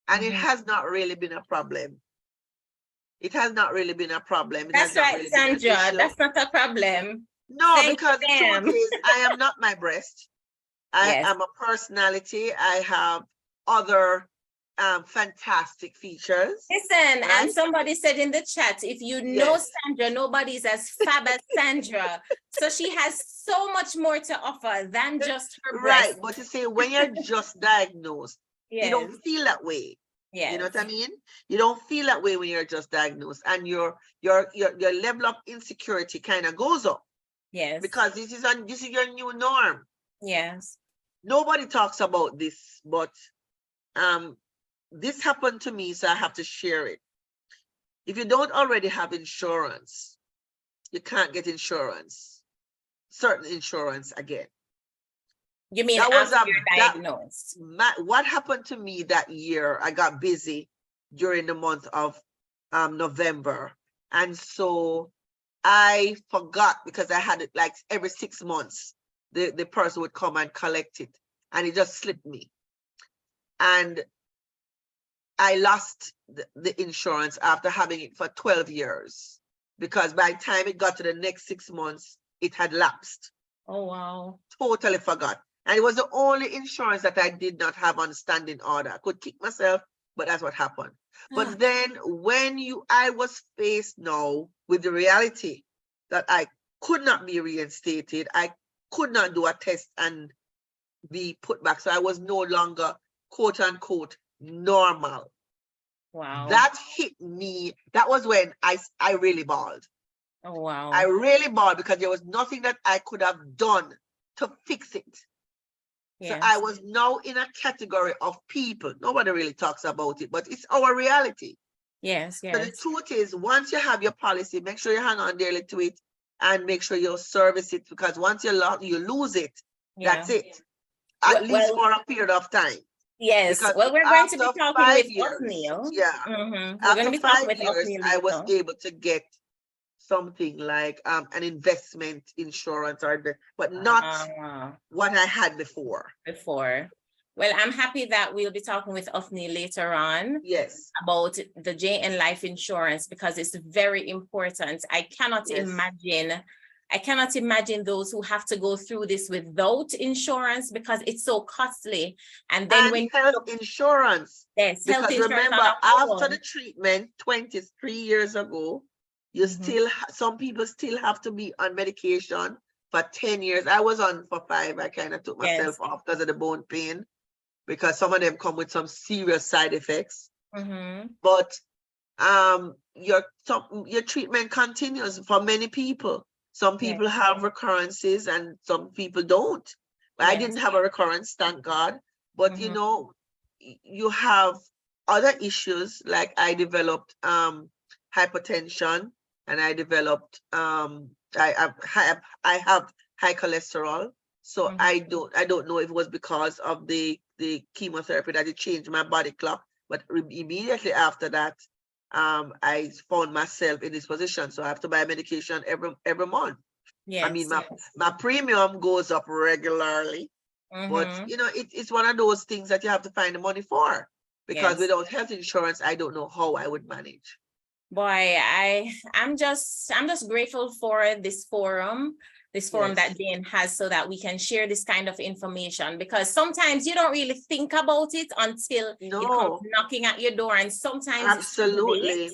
And it has not really been a problem. It has not really been a problem. It That's has not right, really been an Sandra. issue. That's not a problem. No, Thank because the them. truth is, I am not my breast. I Yes. am a personality. I have other fantastic features. Listen, and right? somebody said in the chat, if you know Yes. Sandra, nobody's as fab as Sandra. So she has so much more to offer than just her breast. Right, but you see, when you're just diagnosed, you Yes. don't feel that way. You know Yes. what I mean? You don't feel that way when you're just diagnosed, and your level of insecurity kind of goes up, Yes. because this is your new norm. Yes. Nobody talks about this, but this happened to me, so I have to share it. If you don't already have insurance, you can't get certain insurance again. You mean That was after you're diagnosed? What happened to me that year, I got busy during the month of November. And so I forgot, because I had it like every 6 months, the person would come and collect it, and it just slipped me. And I lost the insurance after having it for 12 years, because by the time it got to the next 6 months, it had lapsed. Oh, wow. Totally forgot. And it was the only insurance that I did not have on standing order. I could kick myself, but that's what happened. But then when I was faced now with the reality that I could not be reinstated, I could not do a test and be put back. So I was no longer, quote unquote, normal. Wow. That hit me. That was when I really bawled. Oh, wow. I really bawled, because there was nothing that I could have done to fix it. Yes. So I was now in a category of people. Nobody really talks about it, but it's our reality. Yes, yes. So the truth is, once you have your policy, make sure you hang on dearly to it, and make sure you service it, because once you lose it, that's it. At least for a period of time. Yes. Because well, we're going to be after talking 5 with years, Othneil. yeah. We're going After to be talking 5 with years, Othneil I was later. able to get something like an investment insurance, but not what I had before. Well, I'm happy that we'll be talking with Othneil later on. Yes. About the JN life insurance, because it's very important. I cannot imagine those who have to go through this without insurance, because it's so costly. And then when health insurance. Yes, health because insurance remember, after the treatment 23 years ago, you still, some people still have to be on medication for 10 years. I was on for 5. I kind of took myself off because of the bone pain, because some of them come with some serious side effects. But your treatment continues for many people. Some people have recurrences and some people don't. I didn't have a recurrence, thank God. But you know, you have other issues, like I developed hypertension, and I developed I have high cholesterol. So I don't know if it was because of the chemotherapy that it changed my body clock, but immediately after that, I found myself in this position. So I have to buy medication every month. I mean, my premium goes up regularly, but you know, it's one of those things that you have to find the money for, because without health insurance, I don't know how I would manage. Boy, I'm just grateful for this forum that Jane has, so that we can share this kind of information, because sometimes you don't really think about it until it comes knocking at your door, and sometimes it's too late.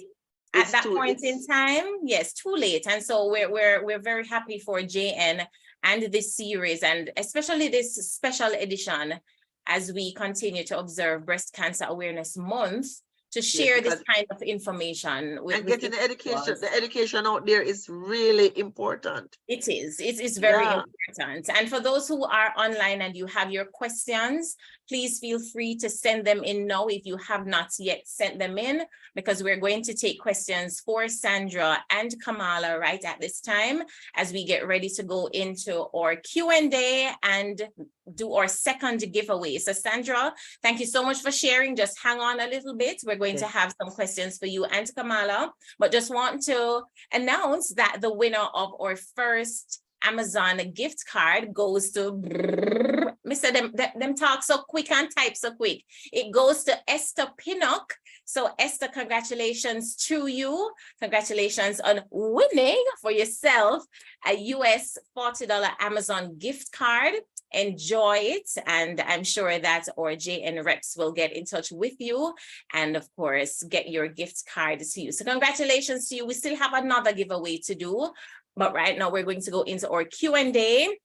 At that point in time, yes, too late. And so we're very happy for JN and this series, and especially this special edition, as we continue to observe Breast Cancer Awareness Month, to share this kind of information and getting the education out there is really important. It is very important. And for those who are online and you have your questions, please feel free to send them in now if you have not yet sent them in, because we're going to take questions for Sandra and Kamala right at this time, as we get ready to go into our Q&A and do our second giveaway. So Sandra, thank you so much for sharing. Just hang on a little bit. We're going to have some questions for you and Kamala, but just want to announce that the winner of our first Amazon gift card goes to, Mr. Them talk so quick and type so quick. It goes to Esther Pinnock. So Esther, congratulations to you. Congratulations on winning for yourself a US $40 Amazon gift card. Enjoy it, and I'm sure that our JN reps will get in touch with you and of course get your gift card to you. So congratulations to you. We still have another giveaway to do, but right now we're going to go into our Q&A,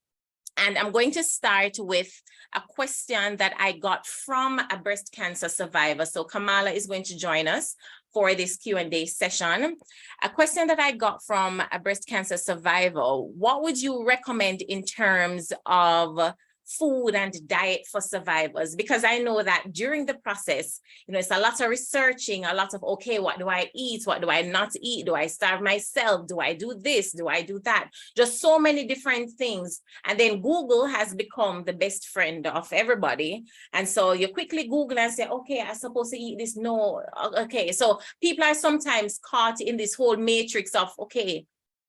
and I'm going to start with a question that I got from a breast cancer survivor. So Kamala is going to join us for this Q&A session. A question that I got from a breast cancer survivor: what would you recommend in terms of food and diet for survivors? Because I know that during the process, it's a lot of researching, a lot of, okay, what do I eat? What do I not eat? Do I starve myself? Do I do this? Do I do that? Just so many different things. And then Google has become the best friend of everybody. And so you quickly Google and say, okay, I'm supposed to eat this. No. Okay. So people are sometimes caught in this whole matrix of, okay,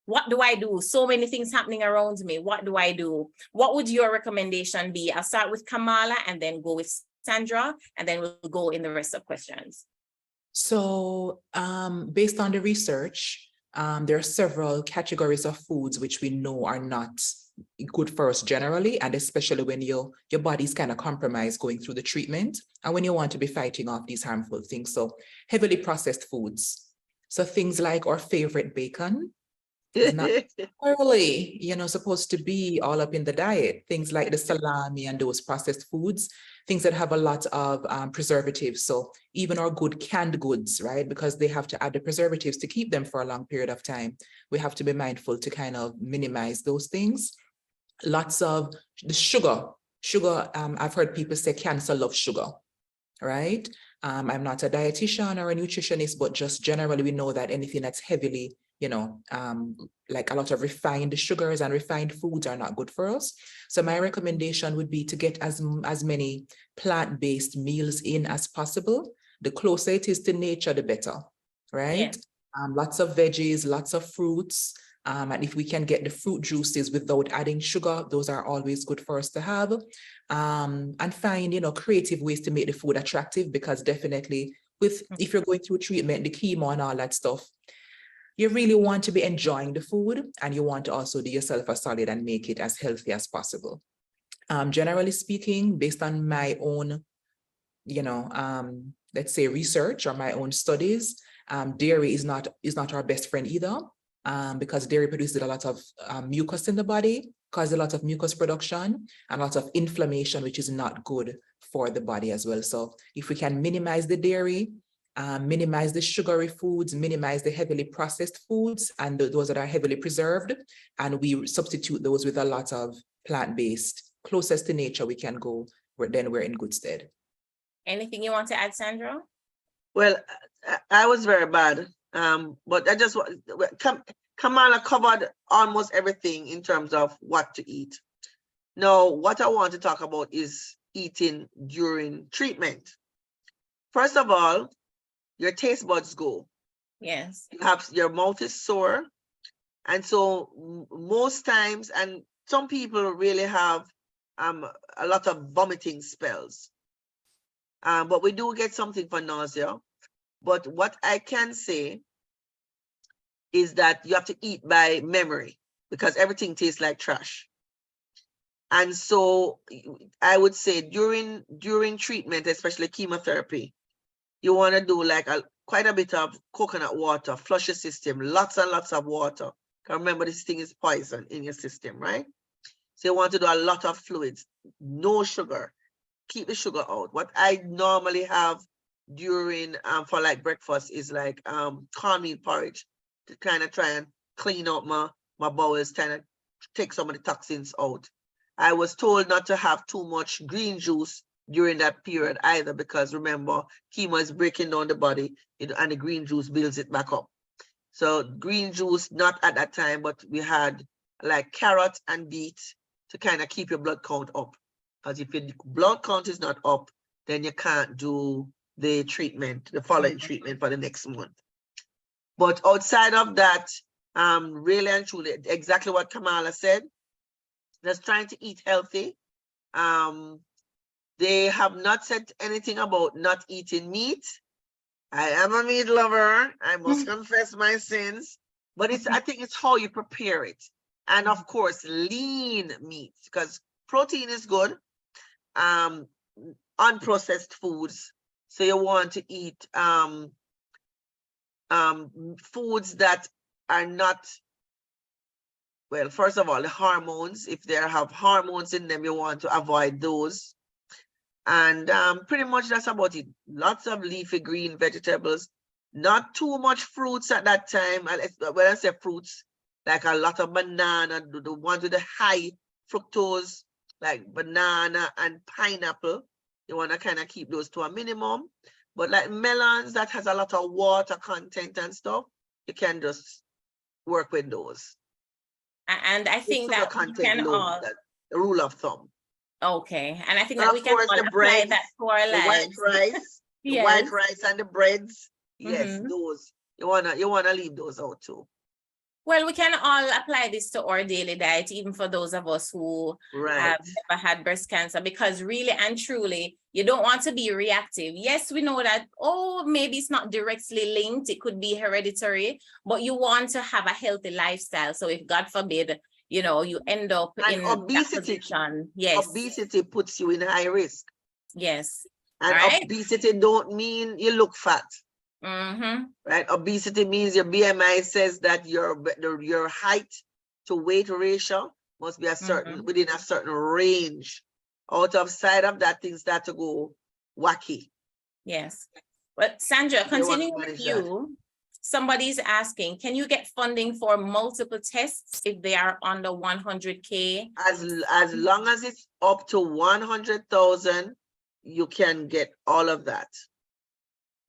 what do I do? So many things happening around me. What do I do? What would your recommendation be? I'll start with Kamala and then go with Sandra, and then we'll go in the rest of questions. So based on the research, there are several categories of foods which we know are not good for us generally, and especially when your body's kind of compromised going through the treatment and when you want to be fighting off these harmful things. So heavily processed foods. So things like our favorite bacon, it's not really, supposed to be all up in the diet. Things like the salami and those processed foods, things that have a lot of preservatives. So even our good canned goods, right? Because they have to add the preservatives to keep them for a long period of time. We have to be mindful to kind of minimize those things. Lots of the sugar. I've heard people say cancer loves sugar, right? I'm not a dietitian or a nutritionist, but just generally we know that anything that's heavily like a lot of refined sugars and refined foods are not good for us. So my recommendation would be to get as many plant-based meals in as possible. The closer it is to nature, the better, right? Yeah. Lots of veggies, lots of fruits. And if we can get the fruit juices without adding sugar, those are always good for us to have. And find, creative ways to make the food attractive, because definitely if you're going through treatment, the chemo and all that stuff, you really want to be enjoying the food, and you want to also do yourself a solid and make it as healthy as possible. Generally speaking, based on my own, let's say research or my own studies, dairy is not our best friend either, because dairy produces a lot of mucus in the body, causes a lot of mucus production and a lot of inflammation, which is not good for the body as well. So if we can minimize the dairy, minimize the sugary foods, minimize the heavily processed foods and those that are heavily preserved, and we substitute those with a lot of plant-based, closest to nature we can go, then we're in good stead. Anything you want to add, Sandra? Well, I was very bad, but I just want, Kamala covered almost everything in terms of what to eat. Now, what I want to talk about is eating during treatment. First of all, your taste buds go. Yes. Perhaps your mouth is sore. And so most times, and some people really have a lot of vomiting spells. But we do get something for nausea. But what I can say is that you have to eat by memory because everything tastes like trash. And so I would say during treatment, especially chemotherapy, you want to do like quite a bit of coconut water, flush your system, lots and lots of water. Because remember, this thing is poison in your system, right? So you want to do a lot of fluids, no sugar, keep the sugar out. What I normally have during for like breakfast is like cornmeal porridge to kind of try and clean out my bowels, kind of take some of the toxins out. I was told not to have too much green juice during that period either, because remember, chemo is breaking down the body, and the green juice builds it back up. So green juice, not at that time, but we had like carrot and beet to kind of keep your blood count up. Because if your blood count is not up, then you can't do the treatment, the following treatment for the next month. But outside of that, really and truly, exactly what Kamala said, just trying to eat healthy. They have not said anything about not eating meat. I am a meat lover. I must confess my sins. But I think it's how you prepare it. And of course, lean meat, because protein is good. Unprocessed foods. So you want to eat foods that are not, well, first of all, the hormones. If they have hormones in them, you want to avoid those. And pretty much that's about it. Lots of leafy green vegetables, not too much fruits at that time. And when I say fruits, like a lot of banana, the ones with the high fructose, like banana and pineapple, you want to kind of keep those to a minimum. But like melons that has a lot of water content and stuff, you can just work with those. And I think that we can all, the rule of thumb. Okay, and I think that we can all apply that to our lives. White rice, Yes. the white rice and the breads. Yes, those you wanna leave those out too. Well, we can all apply this to our daily diet, even for those of us who have never had breast cancer, because really and truly, you don't want to be reactive. Yes, we know that, maybe it's not directly linked, it could be hereditary, but you want to have a healthy lifestyle. So if God forbid, you end up in obesity. Yes. Obesity puts you in high risk. Yes. And obesity don't mean you look fat. Right? Obesity means your BMI says that your height to weight ratio must be within a certain range. Outside of that, things start to go wacky. Yes. But Sandra, continuing with you, somebody's asking, can you get funding for multiple tests if they are under 100K? As long as it's up to 100,000, you can get all of that.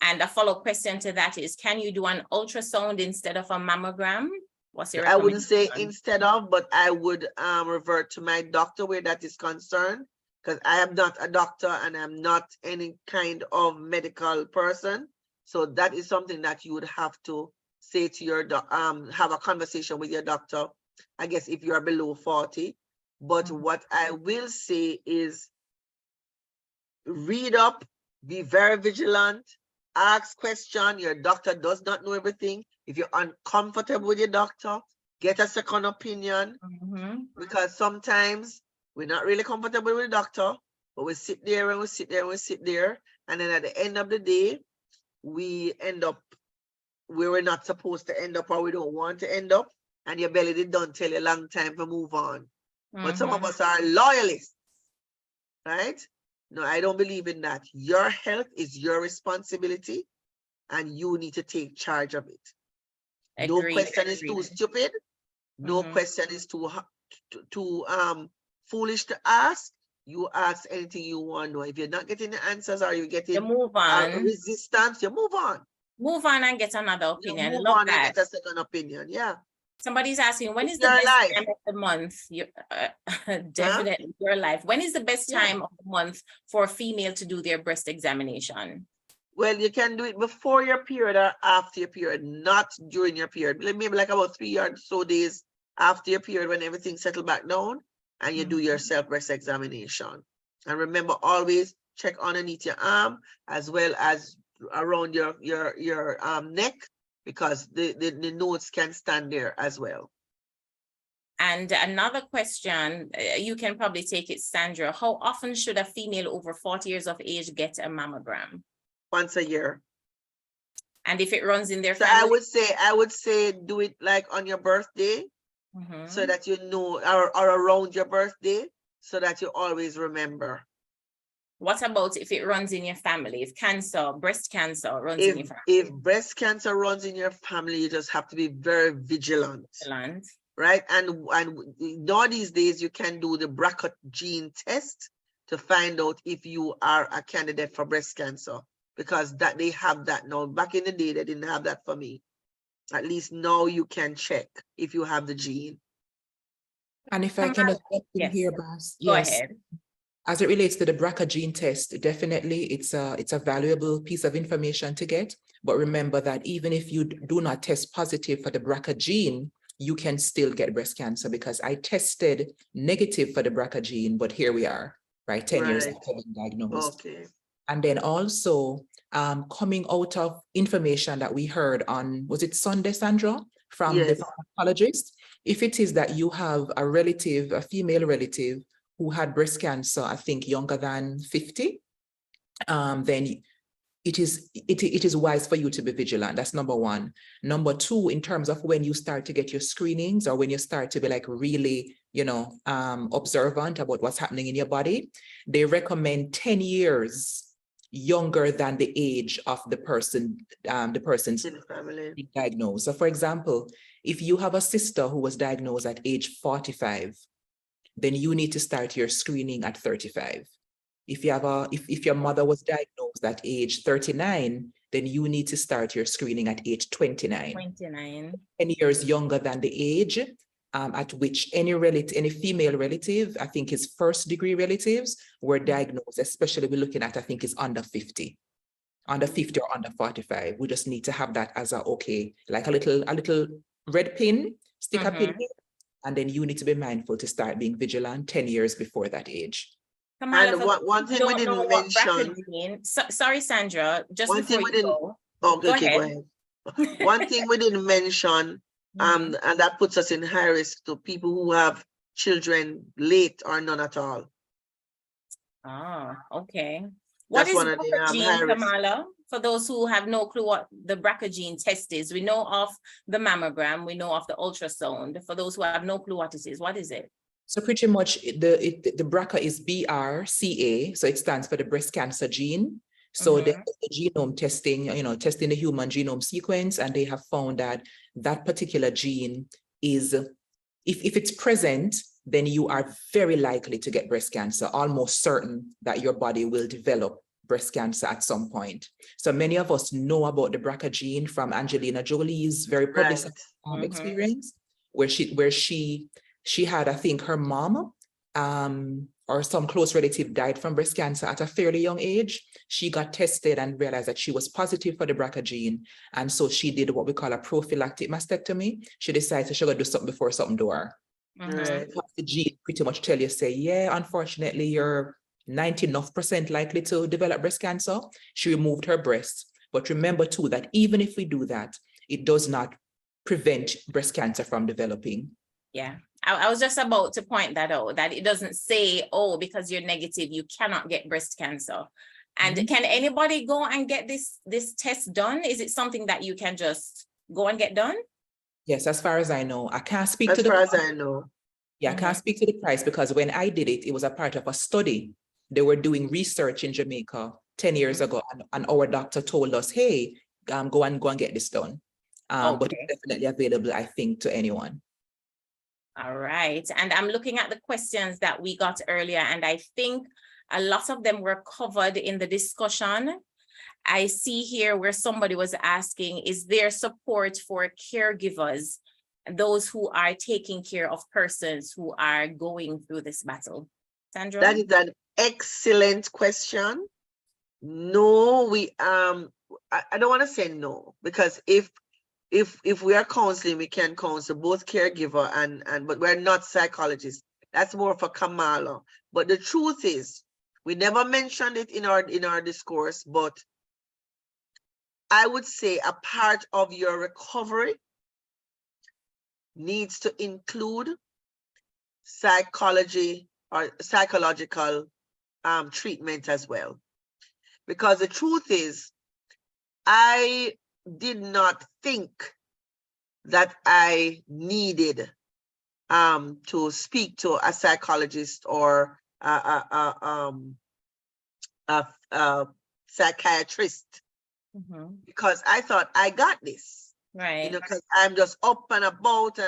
And a follow-up question to that is, can you do an ultrasound instead of a mammogram? What's your I wouldn't say instead of, but I would revert to my doctor where that is concerned, because I am not a doctor and I'm not any kind of medical person. So that is something that you would have to say to your have a conversation with your doctor, I guess, if you are below 40. But what I will say is read up, be very vigilant, ask question. Your doctor does not know everything. If you're uncomfortable with your doctor, get a second opinion, because sometimes we're not really comfortable with the doctor, but we sit there and we sit there and we sit there. And then at the end of the day, we end up where we're not supposed to end up, or we don't want to end up. And your belly did don't tell you a long time to move on. But some of us are loyalists, right? No, I don't believe in that. Your health is your responsibility and you need to take charge of it. No question is too stupid. No question is too foolish to ask. You ask anything you want to know. If you're not getting the answers or you're getting resistance, you move on. Move on and get another opinion. Move on and get a second opinion. Yeah. Somebody's asking, when is the best time of the month? Definitely your life. When is the best time of the month for a female to do their breast examination? Well, you can do it before your period or after your period, not during your period. Maybe like about 3 or so days after your period, when everything settled back down, and you do your self-breast examination. And remember, always check underneath your arm as well as around your neck because the notes can stand there as well. And another question, you can probably take it, Sandra. How often should a female over 40 years of age get a mammogram? Once a year. And if it runs in their So family? I would say do it like on your birthday, so that you know, or around your birthday, so that you always remember. What about if it runs in your family? If cancer, breast cancer runs in your family? If breast cancer runs in your family, you just have to be very vigilant. Right? And now these days you can do the BRCA gene test to find out if you are a candidate for breast cancer, because that they have that now. Back in the day, they didn't have that for me. At least now you can check if you have the gene. And if I can jump in here, Bas, Go ahead. As it relates to the BRCA gene test, definitely it's a valuable piece of information to get. But remember that even if you do not test positive for the BRCA gene, you can still get breast cancer, because I tested negative for the BRCA gene, but here we are, right? 10 years after being diagnosed. Okay. And then also coming out of information that we heard on, was it Sunday, Sandra, from the pharmacologist? If it is that you have a relative, a female relative who had breast cancer, I think younger than 50, then it is wise for you to be vigilant. That's number one. Number two, in terms of when you start to get your screenings, or when you start to be like really, observant about what's happening in your body, they recommend 10 years younger than the age of the person's being diagnosed. So for example, if you have a sister who was diagnosed at age 45, then you need to start your screening at 35. If you have if your mother was diagnosed at age 39, then you need to start your screening at age 29. 10 years younger than the age at which any female relative, I think his first degree relatives were diagnosed, especially we're looking at, I think is under 50 or under 45. We just need to have that as like a little red pin, stick a pin in, and then you need to be mindful to start being vigilant 10 years before that age. Kamala, and one thing we didn't mention. Sorry, Sandra, just one before thing you go. Go ahead. One thing we didn't mention, and that puts us in high risk to people who have children late or none at all. Ah, okay. What is BRCA gene, Kamala? For those who have no clue what the BRCA gene test is, we know of the mammogram, we know of the ultrasound. For those who have no clue what it is, what is it? So pretty much the BRCA is BRCA, so it stands for the breast cancer gene. So the genome testing, testing the human genome sequence, and they have found that particular gene is, if it's present, then you are very likely to get breast cancer, almost certain that your body will develop breast cancer at some point. So many of us know about the BRCA gene from Angelina Jolie's very publicized experience, where she had, I think her mom or some close relative died from breast cancer at a fairly young age. She got tested and realized that she was positive for the BRCA gene. And so she did what we call a prophylactic mastectomy. She decided she would do something before something do her. The gene pretty much tell you, say, yeah, unfortunately, you're 90% likely to develop breast cancer. She removed her breast. But remember too, that even if we do that, it does not prevent breast cancer from developing. Yeah, I was just about to point that out, that it doesn't say, oh, because you're negative, you cannot get breast cancer. And can anybody go and get this test done? Is it something that you can just go and get done? Yes, as far as I know. I can't speak to the price. As far as I know. Yeah, I can't speak to the price, because when I did it, it was a part of a study. They were doing research in Jamaica 10 years ago, and our doctor told us, hey, go and get this done. But it's definitely available, I think, to anyone. All right. And I'm looking at the questions that we got earlier, and I think a lot of them were covered in the discussion. I see here where somebody was asking, is there support for caregivers, those who are taking care of persons who are going through this battle? Sandra? That is an excellent question. No, I don't want to say no, because if we are counseling, we can counsel both caregiver but we're not psychologists. That's more for Kamala. But the truth is, we never mentioned it in our discourse, but I would say a part of your recovery needs to include psychology or psychological treatment as well. Because the truth is, I did not think that I needed to speak to a psychologist or a psychiatrist, because I thought I got this, Right. because I'm just up and about,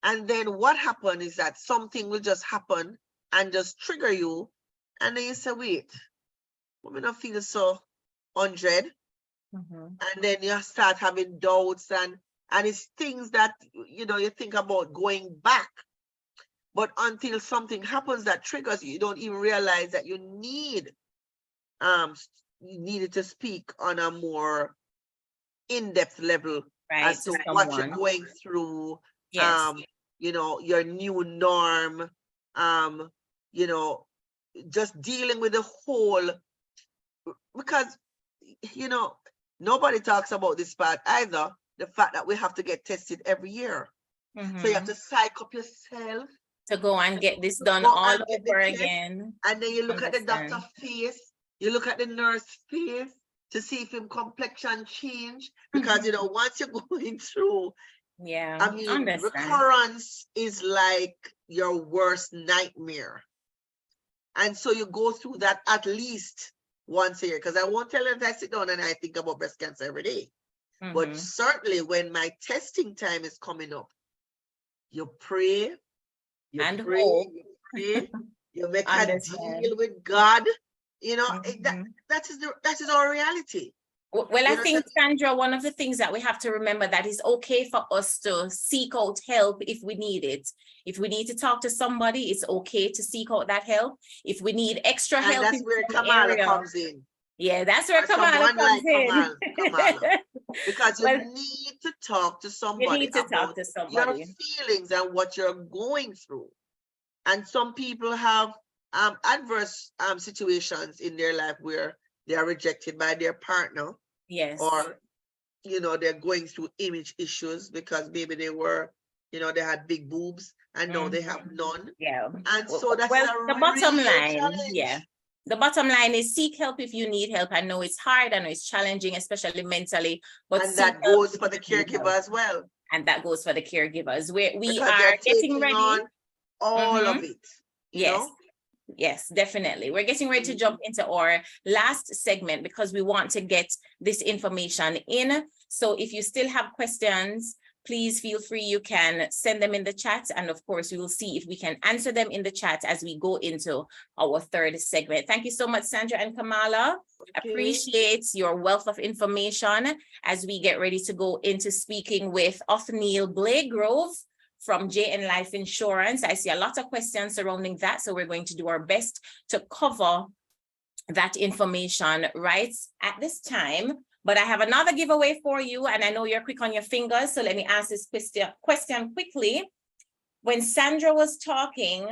and then what happened is that something will just happen and just trigger you, and then you say, wait, I'm not feel so 100, and then you start having doubts, and it's things that you think about going back, but until something happens that triggers you, you don't even realize that you needed to speak on a more in-depth level as to what you're going through. Yes. Your new norm, just dealing with the whole, because nobody talks about this part either, the fact that we have to get tested every year. So you have to psych up yourself to go and get this done go all and get the over test, again. and then you look at the Understand. doctor's face, you look at the nurse face to see if his complexion change, because once you're going through, Yeah, I mean, understand. recurrence is like your worst nightmare. And so you go through that at least once a year, because I won't tell you that I sit down and I think about breast cancer every day. But certainly when my testing time is coming up, you pray, And pray, hope. you pray, you make a Understand. deal with God. That is our reality. Well, I think, Sandra, one of the things that we have to remember, that it's okay for us to seek out help if we need it. If we need to talk to somebody, it's okay to seek out that help. If we need extra help, that's where Kamala comes in. Yeah, that's where Kamala comes in. Kamala. Because you need to talk to somebody about your feelings and what you're going through. And some people have adverse situations in their life where they are rejected by their partner. Yes. Or, they're going through image issues because maybe they were, they had big boobs and now they have none. Yeah. And so that's the bottom line. challenge. Yeah. The bottom line is seek help if you need help. I know it's hard, I know it's challenging, especially mentally, but that goes for the caregiver as well. And that goes for the caregivers. We because are getting ready. On all of it. Yes. Yes, definitely. We're getting ready to jump into our last segment because we want to get this information in. So if you still have questions, please feel free. You can send them in the chat. And of course, we will see if we can answer them in the chat as we go into our third segment. Thank you so much, Sandra and Kamala. Appreciate your wealth of information as we get ready to go into speaking with Othneil Blagrove from JN Life Insurance. I see a lot of questions surrounding that, so we're going to do our best to cover that information right at this time. But I have another giveaway for you, and I know you're quick on your fingers, so let me ask this question quickly. When Sandra was talking,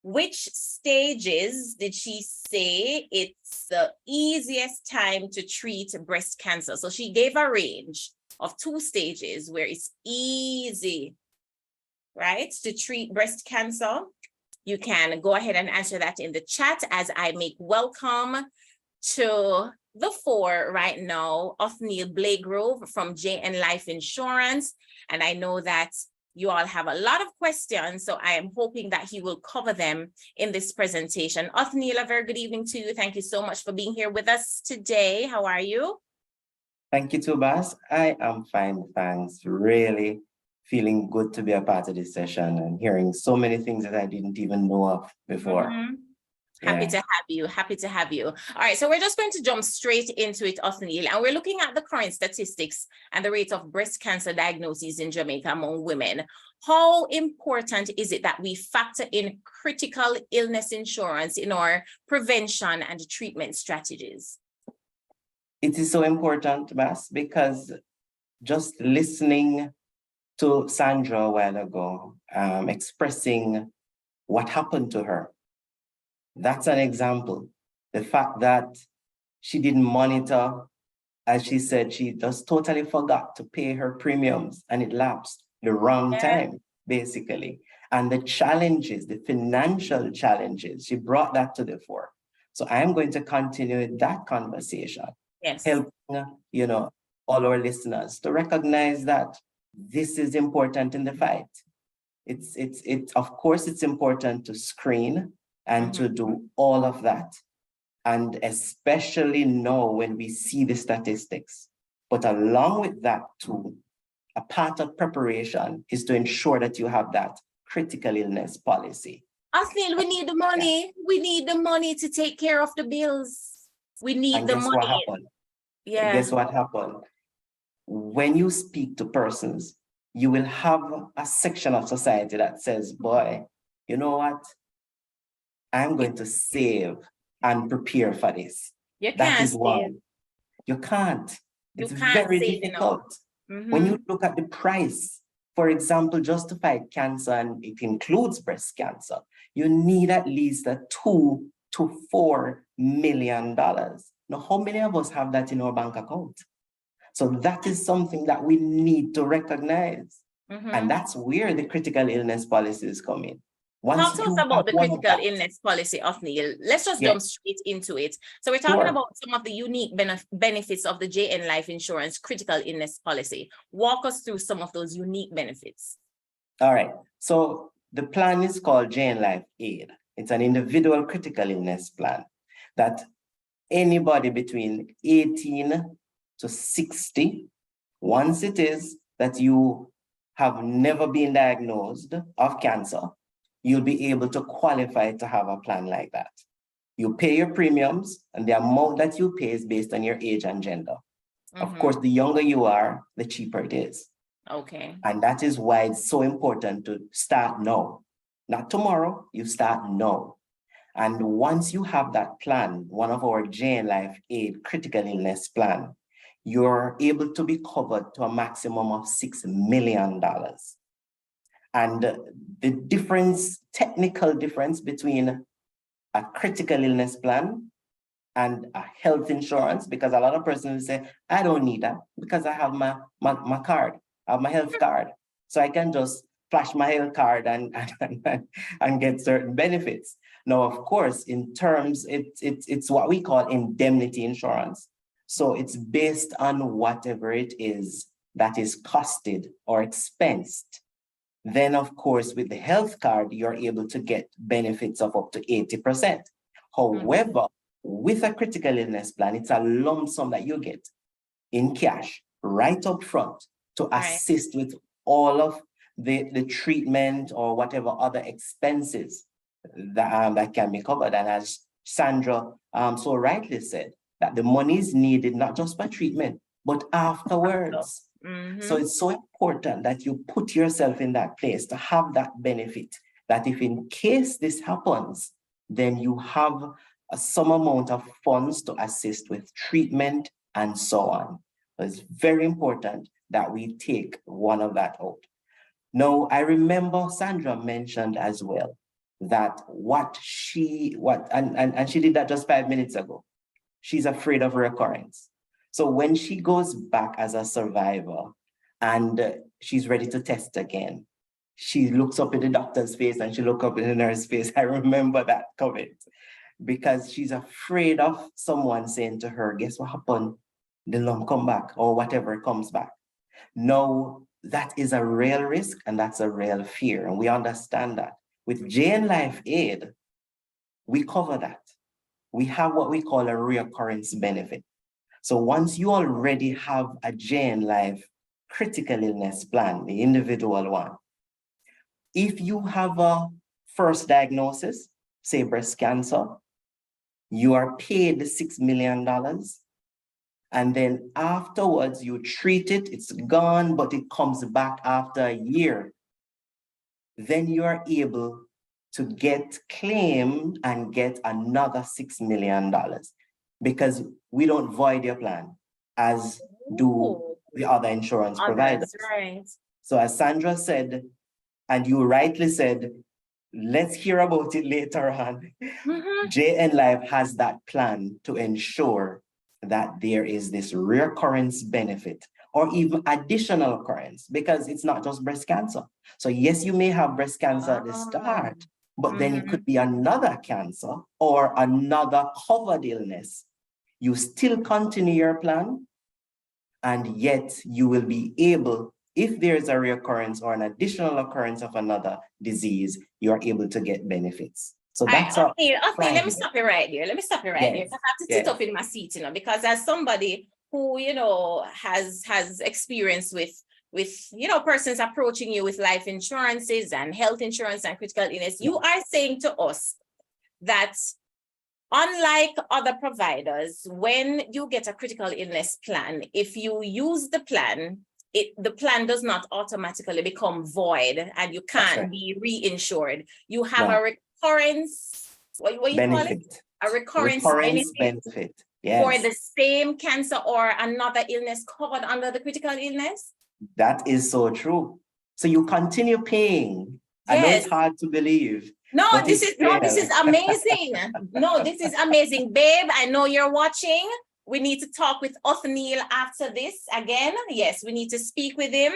which stages did she say it's the easiest time to treat breast cancer? So she gave a range of 2 stages where it's easy, right, to treat breast cancer. You can go ahead and answer that in the chat as I make welcome to the fore right now, Othneil Blagrove from JN Life Insurance. And I know that you all have a lot of questions, so I am hoping that he will cover them in this presentation. Othneil, a very good evening to you. Thank you so much for being here with us today. How are you? Thank you too, Bas. I am fine, thanks. Really feeling good to be a part of this session and hearing so many things that I didn't even know of before. Happy to have you. Happy to have you. All right, so we're just going to jump straight into it, Othneil, and we're looking at the current statistics and the rate of breast cancer diagnoses in Jamaica among women. How important is it that we factor in critical illness insurance in our prevention and treatment strategies? It is so important, Bas, because just listening to Sandra a while ago, expressing what happened to her, that's an example. The fact that she didn't monitor as she said, she just totally forgot to pay her premiums and it lapsed the wrong time, basically. And the challenges, the financial challenges, she brought that to the fore. So I'm going to continue with that conversation, Yes. helping, you know, all our listeners to recognize that this is important in the fight. Of course, it's important to screen and to do all of that. And especially know when we see the statistics. But along with that too, a part of preparation is to ensure that you have that critical illness policy. Othneil, we need the money. We need the money to take care of the bills. We need And the guess money. what happened? Yeah. Guess what happened? When you speak to persons, you will have a section of society that says, boy, you know what? I'm going to save and prepare for this. You That can't is why save. you can't. You It's can't very save difficult. enough. When you look at the price, for example, just to fight cancer, and it includes breast cancer, you need at least a $2 to $4 million. Now, how many of us have that in our bank account? So that is something that we need to recognize. And that's where the critical illness policies come in. Talk to us about the critical illness policy, Othneil. Let's just jump straight into it. So we're talking about some of the unique benefits of the JN Life Insurance critical illness policy. Walk us through some of those unique benefits. All right. So the plan is called JN Life Aid. It's an individual critical illness plan that anybody between 18 to 60, once it is that you have never been diagnosed of cancer, you'll be able to qualify to have a plan like that. You pay your premiums, and the amount that you pay is based on your age and gender. Of course, the younger you are, the cheaper it is. Okay. And that is why it's so important to start now. Not tomorrow, you start now. And once you have that plan, one of our JN Life Aid critical illness plan, you're able to be covered to a maximum of $6 million. And the difference, technical difference between a critical illness plan and a health insurance, because a lot of persons say, I don't need that because I have my card, I have my health card. So I can just flash my health card and get certain benefits. Now, of course, in terms, it's what we call indemnity insurance. So it's based on whatever it is that is costed or expensed. Then, of course, with the health card, you're able to get benefits of up to 80%. However, with a critical illness plan, it's a lump sum that you get in cash right up front to assist with all of the treatment or whatever other expenses that can be covered. And as Sandra so rightly said, that the money is needed not just for treatment, but afterwards. So it's so important that you put yourself in that place to have that benefit, that if in case this happens, then you have some amount of funds to assist with treatment and so on. So it's very important that we take one of that out. Now, I remember Sandra mentioned as well that and she did that just 5 minutes ago. She's afraid of recurrence. So when she goes back as a survivor and she's ready to test again, she looks up in the doctor's face and she looks up in the nurse's face. I remember that comment because she's afraid of someone saying to her, guess what happened? The lump come back or whatever comes back. No, that is a real risk and that's a real fear. And we understand that. With JN Life Aid, we cover that. We have what we call a reoccurrence benefit. So once you already have a JN Life critical illness plan, the individual one, if you have a first diagnosis, say breast cancer, you are paid the $6 million. And then afterwards you treat it, it's gone, but it comes back after a year. Then you are able to get claim and get another $6 million because we don't void your plan as do the other insurance providers. Right. So as Sandra said, and you rightly said, let's hear about it later on. JN Life has that plan to ensure that there is this recurrence benefit or even additional occurrence, because it's not just breast cancer. So yes, you may have breast cancer at the start, but then it could be another cancer or another covered illness. You still continue your plan, and yet you will be able, if there's a recurrence or an additional occurrence of another disease, you are able to get benefits. So that's okay, let me stop you right there. Let me stop you right there. Yes. I have to sit up in my seat, because as somebody who, has experience with persons approaching you with life insurances and health insurance and critical illness, you are saying to us that unlike other providers, when you get a critical illness plan, if you use the plan, the plan does not automatically become void and you can't be reinsured. You have a recurrence, what you call it? A recurrence benefit. Yes. For the same cancer or another illness covered under the critical illness? That is so true. So you continue paying. I know it's hard to believe. No, this is amazing. No, this is amazing. Babe, I know you're watching. We need to talk with Othneil after this again. Yes, we need to speak with him.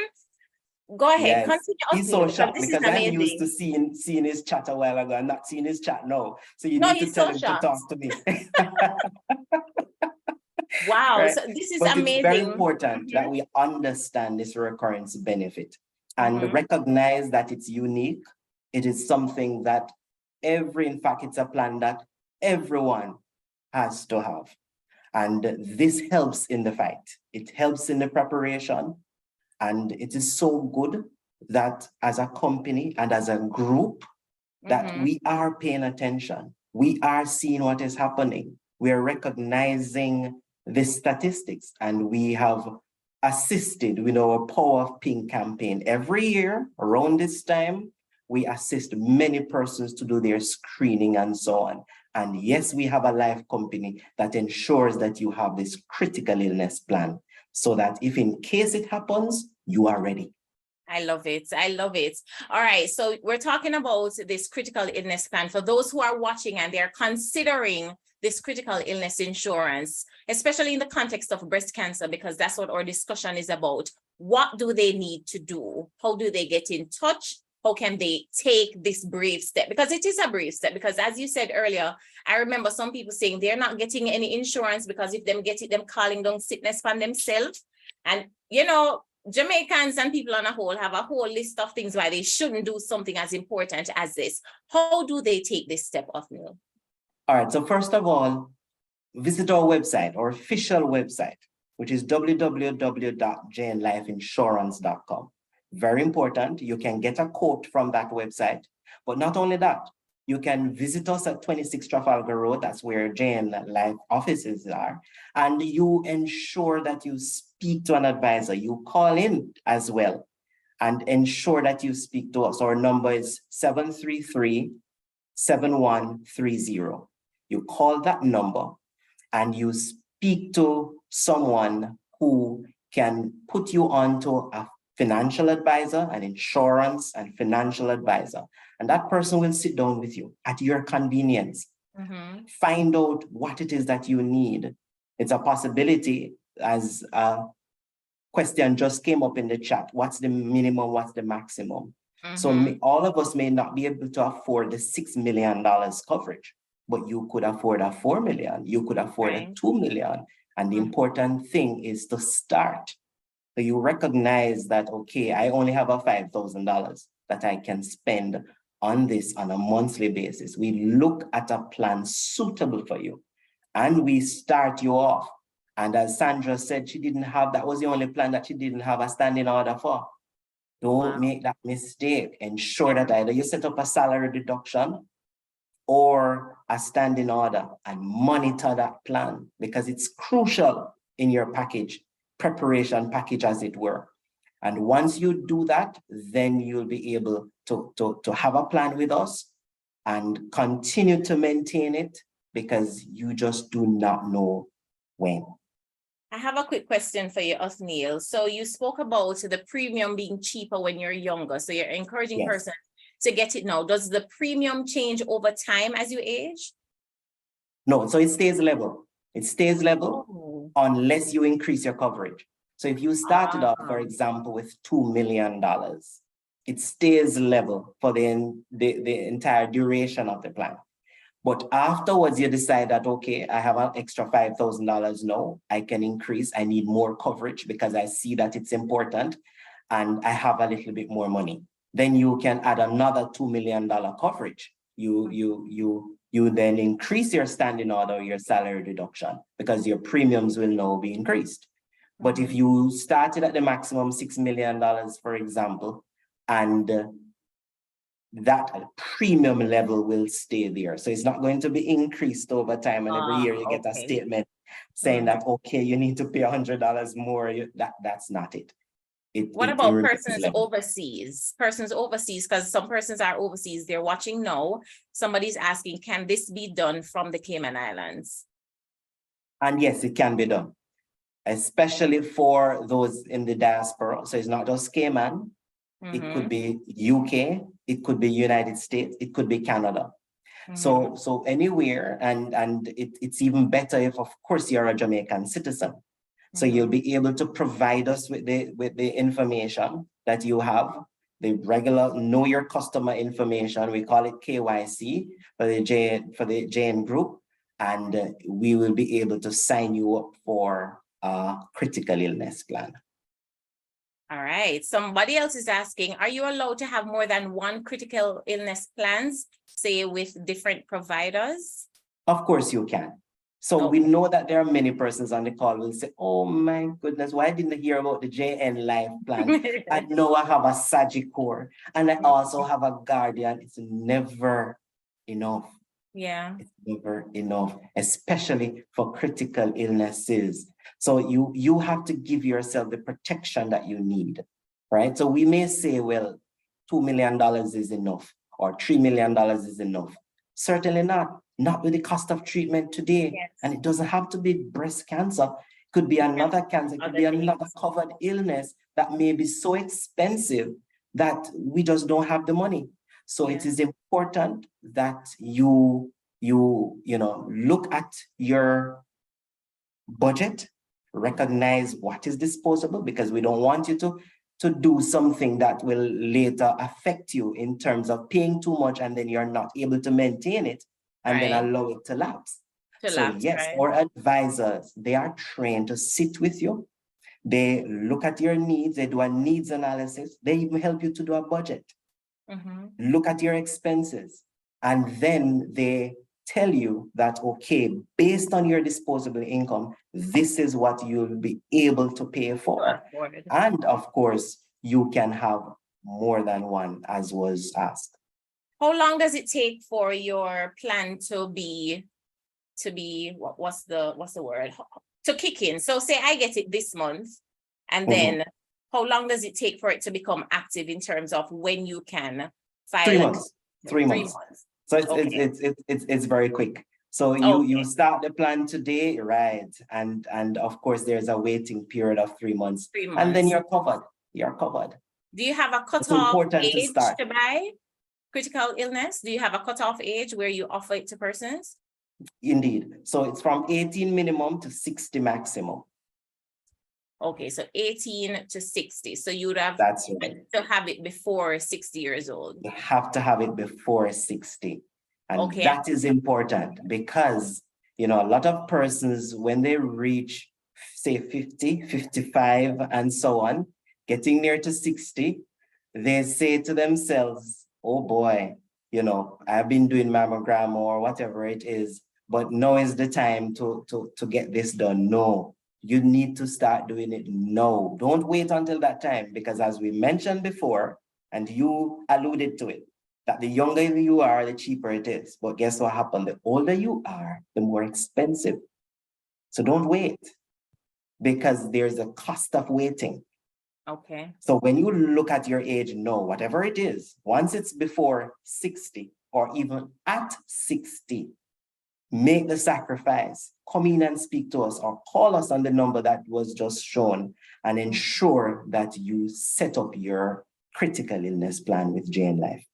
Go ahead. Continue. He's so shocked because I'm used to seeing his chat a while ago. I'm not seeing his chat now. So you need to tell him to talk to me. Wow, right? so this is but amazing. It's very important that we understand this recurrence benefit and recognize that it's unique. It is something that in fact, it's a plan that everyone has to have. And this helps in the fight. It helps in the preparation. And it is so good that as a company and as a group, that we are paying attention. We are seeing what is happening. We are recognizing the statistics, and we have assisted with our Power of Pink campaign. Every year around this time, we assist many persons to do their screening and so on. And yes, we have a life company that ensures that you have this critical illness plan so that if in case it happens, you are ready. I love it. I love it. All right. So we're talking about this critical illness plan for those who are watching and they're considering this critical illness insurance, especially in the context of breast cancer, because that's what our discussion is about. What do they need to do? How do they get in touch? How can they take this brave step? Because it is a brave step, because as you said earlier, I remember some people saying they're not getting any insurance because if them get it, them calling down sickness on themselves. And, Jamaicans and people on a whole have a whole list of things why they shouldn't do something as important as this. How do they take this step, Othneil? All right, so first of all, visit our website, our official website, which is www.jnlifeinsurance.com. Very important. You can get a quote from that website. But not only that, you can visit us at 26 Trafalgar Road. That's where JN Life offices are. And you ensure that you speak to an advisor. You call in as well and ensure that you speak to us. Our number is 733-7130. You call that number and you speak to someone who can put you onto a financial advisor, an insurance and financial advisor. And that person will sit down with you at your convenience. Find out what it is that you need. It's a possibility, as a question just came up in the chat. What's the minimum? What's the maximum? So all of us may not be able to afford the $6 million coverage, but you could afford a $4 million. You could afford a $2 million. And the important thing is to start. So you recognize that, okay, I only have a $5,000 that I can spend on this on a monthly basis. We look at a plan suitable for you and we start you off. And as Sandra said, that was the only plan that she didn't have a standing order for. Don't make that mistake. Ensure that either you set up a salary deduction or a standing order and monitor that plan, because it's crucial in your preparation package, as it were. And once you do that, then you'll be able to have a plan with us and continue to maintain it, because you just do not know when. I have a quick question for you, Othneil. So you spoke about the premium being cheaper when you're younger. So you're encouraging persons to get it now. Does the premium change over time as you age? No, so it stays level. It stays level Oh. unless you increase your coverage. So if you started off, for Ah. example, with $2 million, it stays level for the entire duration of the plan. But afterwards, you decide that, okay, I have an extra $5,000 now, I can increase, I need more coverage because I see that it's important and I have a little bit more money. Then you can add another $2 million coverage. You then increase your standing order, your salary reduction, because your premiums will now be increased. But if you started at the maximum $6 million, for example, and that premium level will stay there. So it's not going to be increased over time. And every year you get a statement saying that, okay, you need to pay $100 more. That's not it. What about persons overseas? Persons overseas, because some persons are overseas, they're watching now. Somebody's asking, can this be done from the Cayman Islands? And yes, it can be done, especially for those in the diaspora. So it's not just Cayman. It could be UK, it could be United States, it could be Canada. So anywhere, and it's even better if, of course, you're a Jamaican citizen. So you'll be able to provide us with the information that you have, the regular know your customer information. We call it KYC for the JN group, and we will be able to sign you up for a critical illness plan. All right. Somebody else is asking, are you allowed to have more than one critical illness plans, say with different providers? Of course you can. So we know that there are many persons on the call who will say, oh my goodness, why didn't I hear about the JN Life plan? I know I have a Sagicor and I also have a Guardian. It's never enough. Yeah. It's never enough, especially for critical illnesses. So you have to give yourself the protection that you need, right? So we may say, well, $2 million is enough or $3 million is enough. Certainly not with the cost of treatment today. Yes. And it doesn't have to be breast cancer. It could be another cancer, it could be another covered illness that may be so expensive that we just don't have the money. So it is important that you look at your budget, recognize what is disposable, because we don't want you to do something that will later affect you in terms of paying too much and then you're not able to maintain it and then allow it to lapse. Yes, our advisors, they are trained to sit with you. They look at your needs, they do a needs analysis, they even help you to do a budget. Look at your expenses, and then they tell you that, okay, based on your disposable income, this is what you'll be able to pay for. And of course, you can have more than one, as was asked. How long does it take for your plan to be what's the word? To kick in? So say I get it this month, and then how long does it take for it to become active in terms of when you can file? 3 months. 3 months. So it's very quick. So you start the plan today, right? And of course there's a waiting period of 3 months. And then you're covered. You're covered. Do you have a cutoff age to buy critical illness? Do you have a cutoff age where you offer it to persons? Indeed. So it's from 18 minimum to 60 maximum. Okay, so 18 to 60. So you would have to have it before 60 years old. You have to have it before 60. And that is important because, a lot of persons, when they reach, say, 50, 55, and so on, getting near to 60, they say to themselves, oh boy, I've been doing mammogram or whatever it is, but now is the time to get this done. No. You need to start doing it now. Don't wait until that time, because as we mentioned before, and you alluded to it, that the younger you are, the cheaper it is. But guess what happened? The older you are, the more expensive. So don't wait, because there's a cost of waiting. Okay. So when you look at your age now, whatever it is, once it's before 60 or even at 60, make the sacrifice, come in and speak to us or call us on the number that was just shown and ensure that you set up your critical illness plan with JN Life.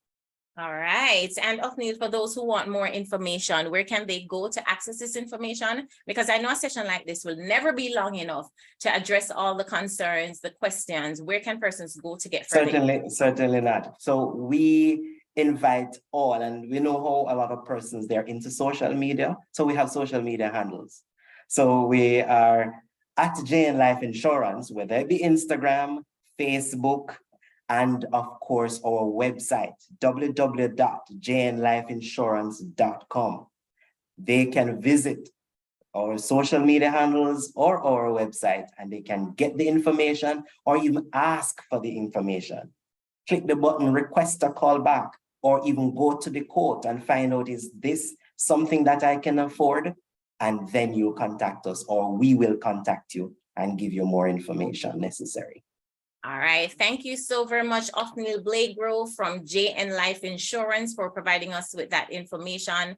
All right. And Othneil, for those who want more information, where can they go to access this information? Because I know a session like this will never be long enough to address all the concerns, the questions. Where can persons go to get further? Certainly not. So we invite all, and we know how a lot of persons, they're into social media. So we have social media handles. So we are at JN Life Insurance, whether it be Instagram, Facebook, and of course, our website, www.jnlifeinsurance.com. They can visit our social media handles or our website, and they can get the information or even ask for the information. Click the button, request a call back, or even go to the quote and find out, is this something that I can afford? And then you contact us, or we will contact you and give you more information necessary. All right. Thank you so very much, Othneil Blagrove from JN Life Insurance, for providing us with that information.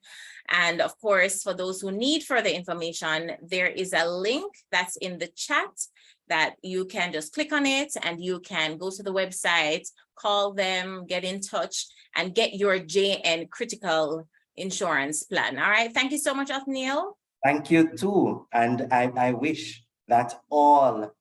And of course, for those who need further information, there is a link that's in the chat that you can just click on it and you can go to the website, call them, get in touch, and get your JN critical insurance plan. All right. Thank you so much, Othneil. Thank you too. And I wish that all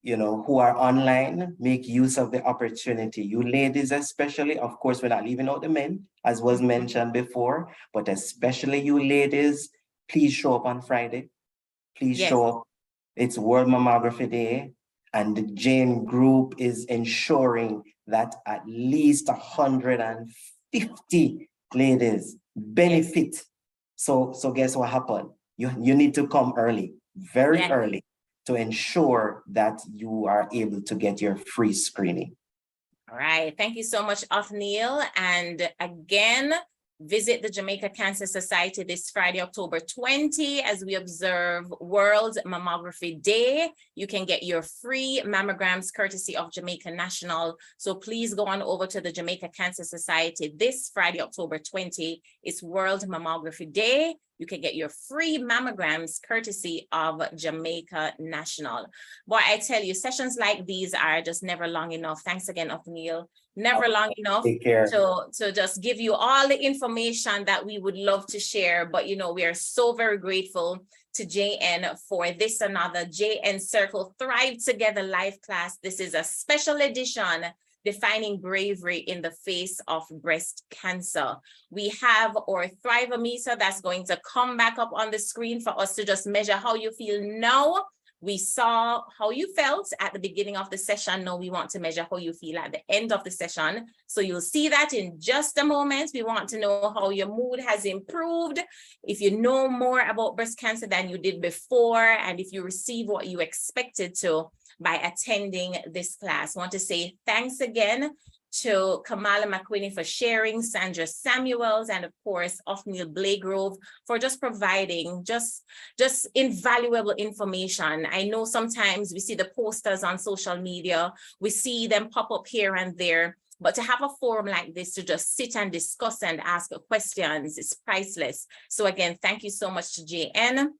who are online, make use of the opportunity. You ladies especially, of course, we're not leaving out the men, as was mentioned before, but especially you ladies, please show up on Friday. Please show up. It's World Mammography Day, and the Jane Group is ensuring that at least 150 ladies benefit. So guess what happened? You need to come early, very early, to ensure that you are able to get your free screening. All right. Thank you so much, Othneil. And again, visit the Jamaica Cancer Society this Friday, October 20, as we observe World Mammography Day. You can get your free mammograms courtesy of Jamaica National. So please go on over to the Jamaica Cancer Society this Friday, October 20. It's World Mammography Day. You can get your free mammograms courtesy of Jamaica National. Boy, I tell you, sessions like these are just never long enough. Thanks again, Othneil. Never long enough to just give you all the information that we would love to share. But, we are so very grateful to JN for this another JN Circle Thrive Together live class. This is a special edition defining bravery in the face of breast cancer. We have our Thrive-O-Meter that's going to come back up on the screen for us to just measure how you feel now. We saw how you felt at the beginning of the session. Now we want to measure how you feel at the end of the session. So you'll see that in just a moment. We want to know how your mood has improved. If you know more about breast cancer than you did before, and if you receive what you expected to by attending this class. I want to say thanks again to Kamala McWhinney for sharing, Sandra Samuels, and of course, Othneil Blagrove for just providing just invaluable information. I know sometimes we see the posters on social media, we see them pop up here and there, but to have a forum like this to just sit and discuss and ask questions is priceless. So again, thank you so much to JN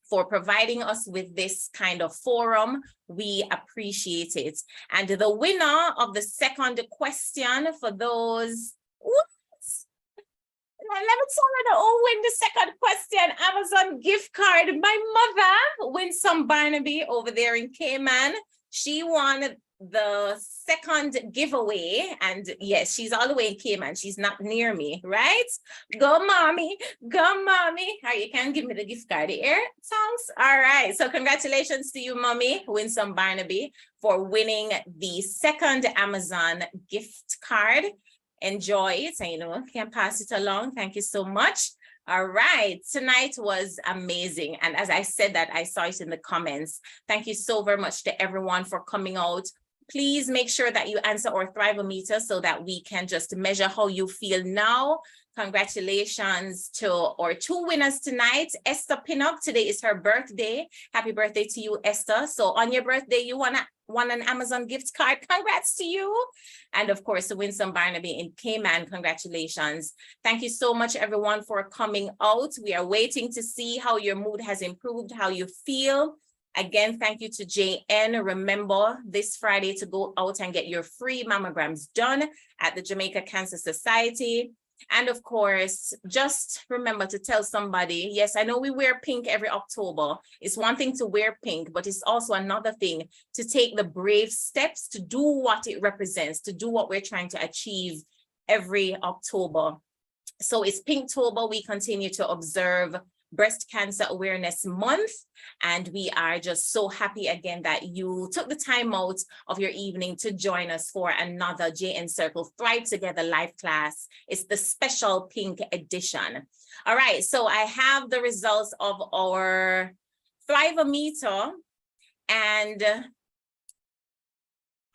for providing us with this kind of forum. We appreciate it. And the winner of the second question for those, let me tell you who win the second question, Amazon gift card. My mother wins some Barnaby over there in Cayman. She won the second giveaway, and yes, she's all the way in Cayman. She's not near me, right? Go mommy, go mommy. All right, you can give me the gift card here, songs. All right, so congratulations to you, mommy, win some Barnaby, for winning the second Amazon gift card. Enjoy it, and can pass it along. Thank you so much. All right, tonight was amazing. And as I said that, I saw it in the comments. Thank you so very much to everyone for coming out. Please make sure that you answer our Thrive-O-Meter so that we can just measure how you feel now. Congratulations to our two winners tonight. Esther Pinnock, today is her birthday. Happy birthday to you, Esther. So on your birthday, you won an Amazon gift card. Congrats to you. And of course, to win some Barnaby in Cayman. Congratulations. Thank you so much, everyone, for coming out. We are waiting to see how your mood has improved, how you feel. Again, thank you to JN. Remember this Friday to go out and get your free mammograms done at the Jamaica Cancer Society. And of course, just remember to tell somebody, yes, I know we wear pink every October. It's one thing to wear pink, but it's also another thing to take the brave steps to do what it represents, to do what we're trying to achieve every October. So it's Pinktober. We continue to observe Breast Cancer Awareness Month. And we are just so happy again that you took the time out of your evening to join us for another JN Circle Thrive Together live class. It's the special pink edition. All right, so I have the results of our Thrive-O-meter, and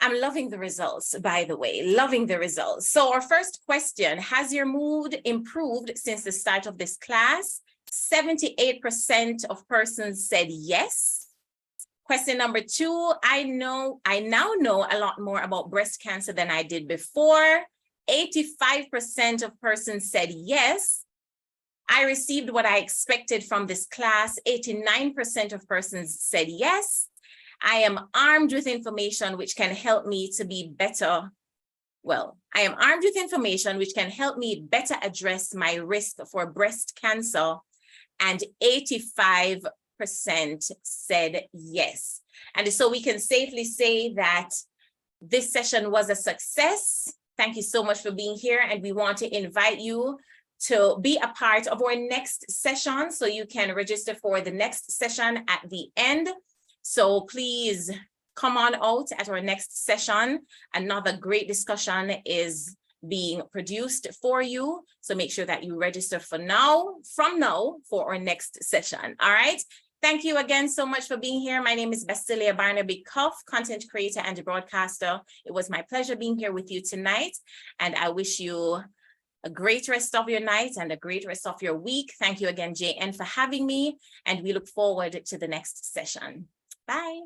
I'm loving the results, by the way, loving the results. So our first question, has your mood improved since the start of this class? 78% of persons said yes. Question number 2, I now know a lot more about breast cancer than I did before. 85% of persons said yes. I received what I expected from this class. 89% of persons said yes. I am armed with information which can help me to be better. Well, I am armed with information which can help me better address my risk for breast cancer. And 85% said yes. And so we can safely say that this session was a success. Thank you so much for being here. And we want to invite you to be a part of our next session. So you can register for the next session at the end. So please come on out at our next session. Another great discussion is being produced for you. So make sure that you register from now for our next session. All right. Thank you again so much for being here. My name is Basillia Barnaby Cuff, content creator and broadcaster. It was my pleasure being here with you tonight. And I wish you a great rest of your night and a great rest of your week. Thank you again, JN, for having me. And we look forward to the next session. Bye.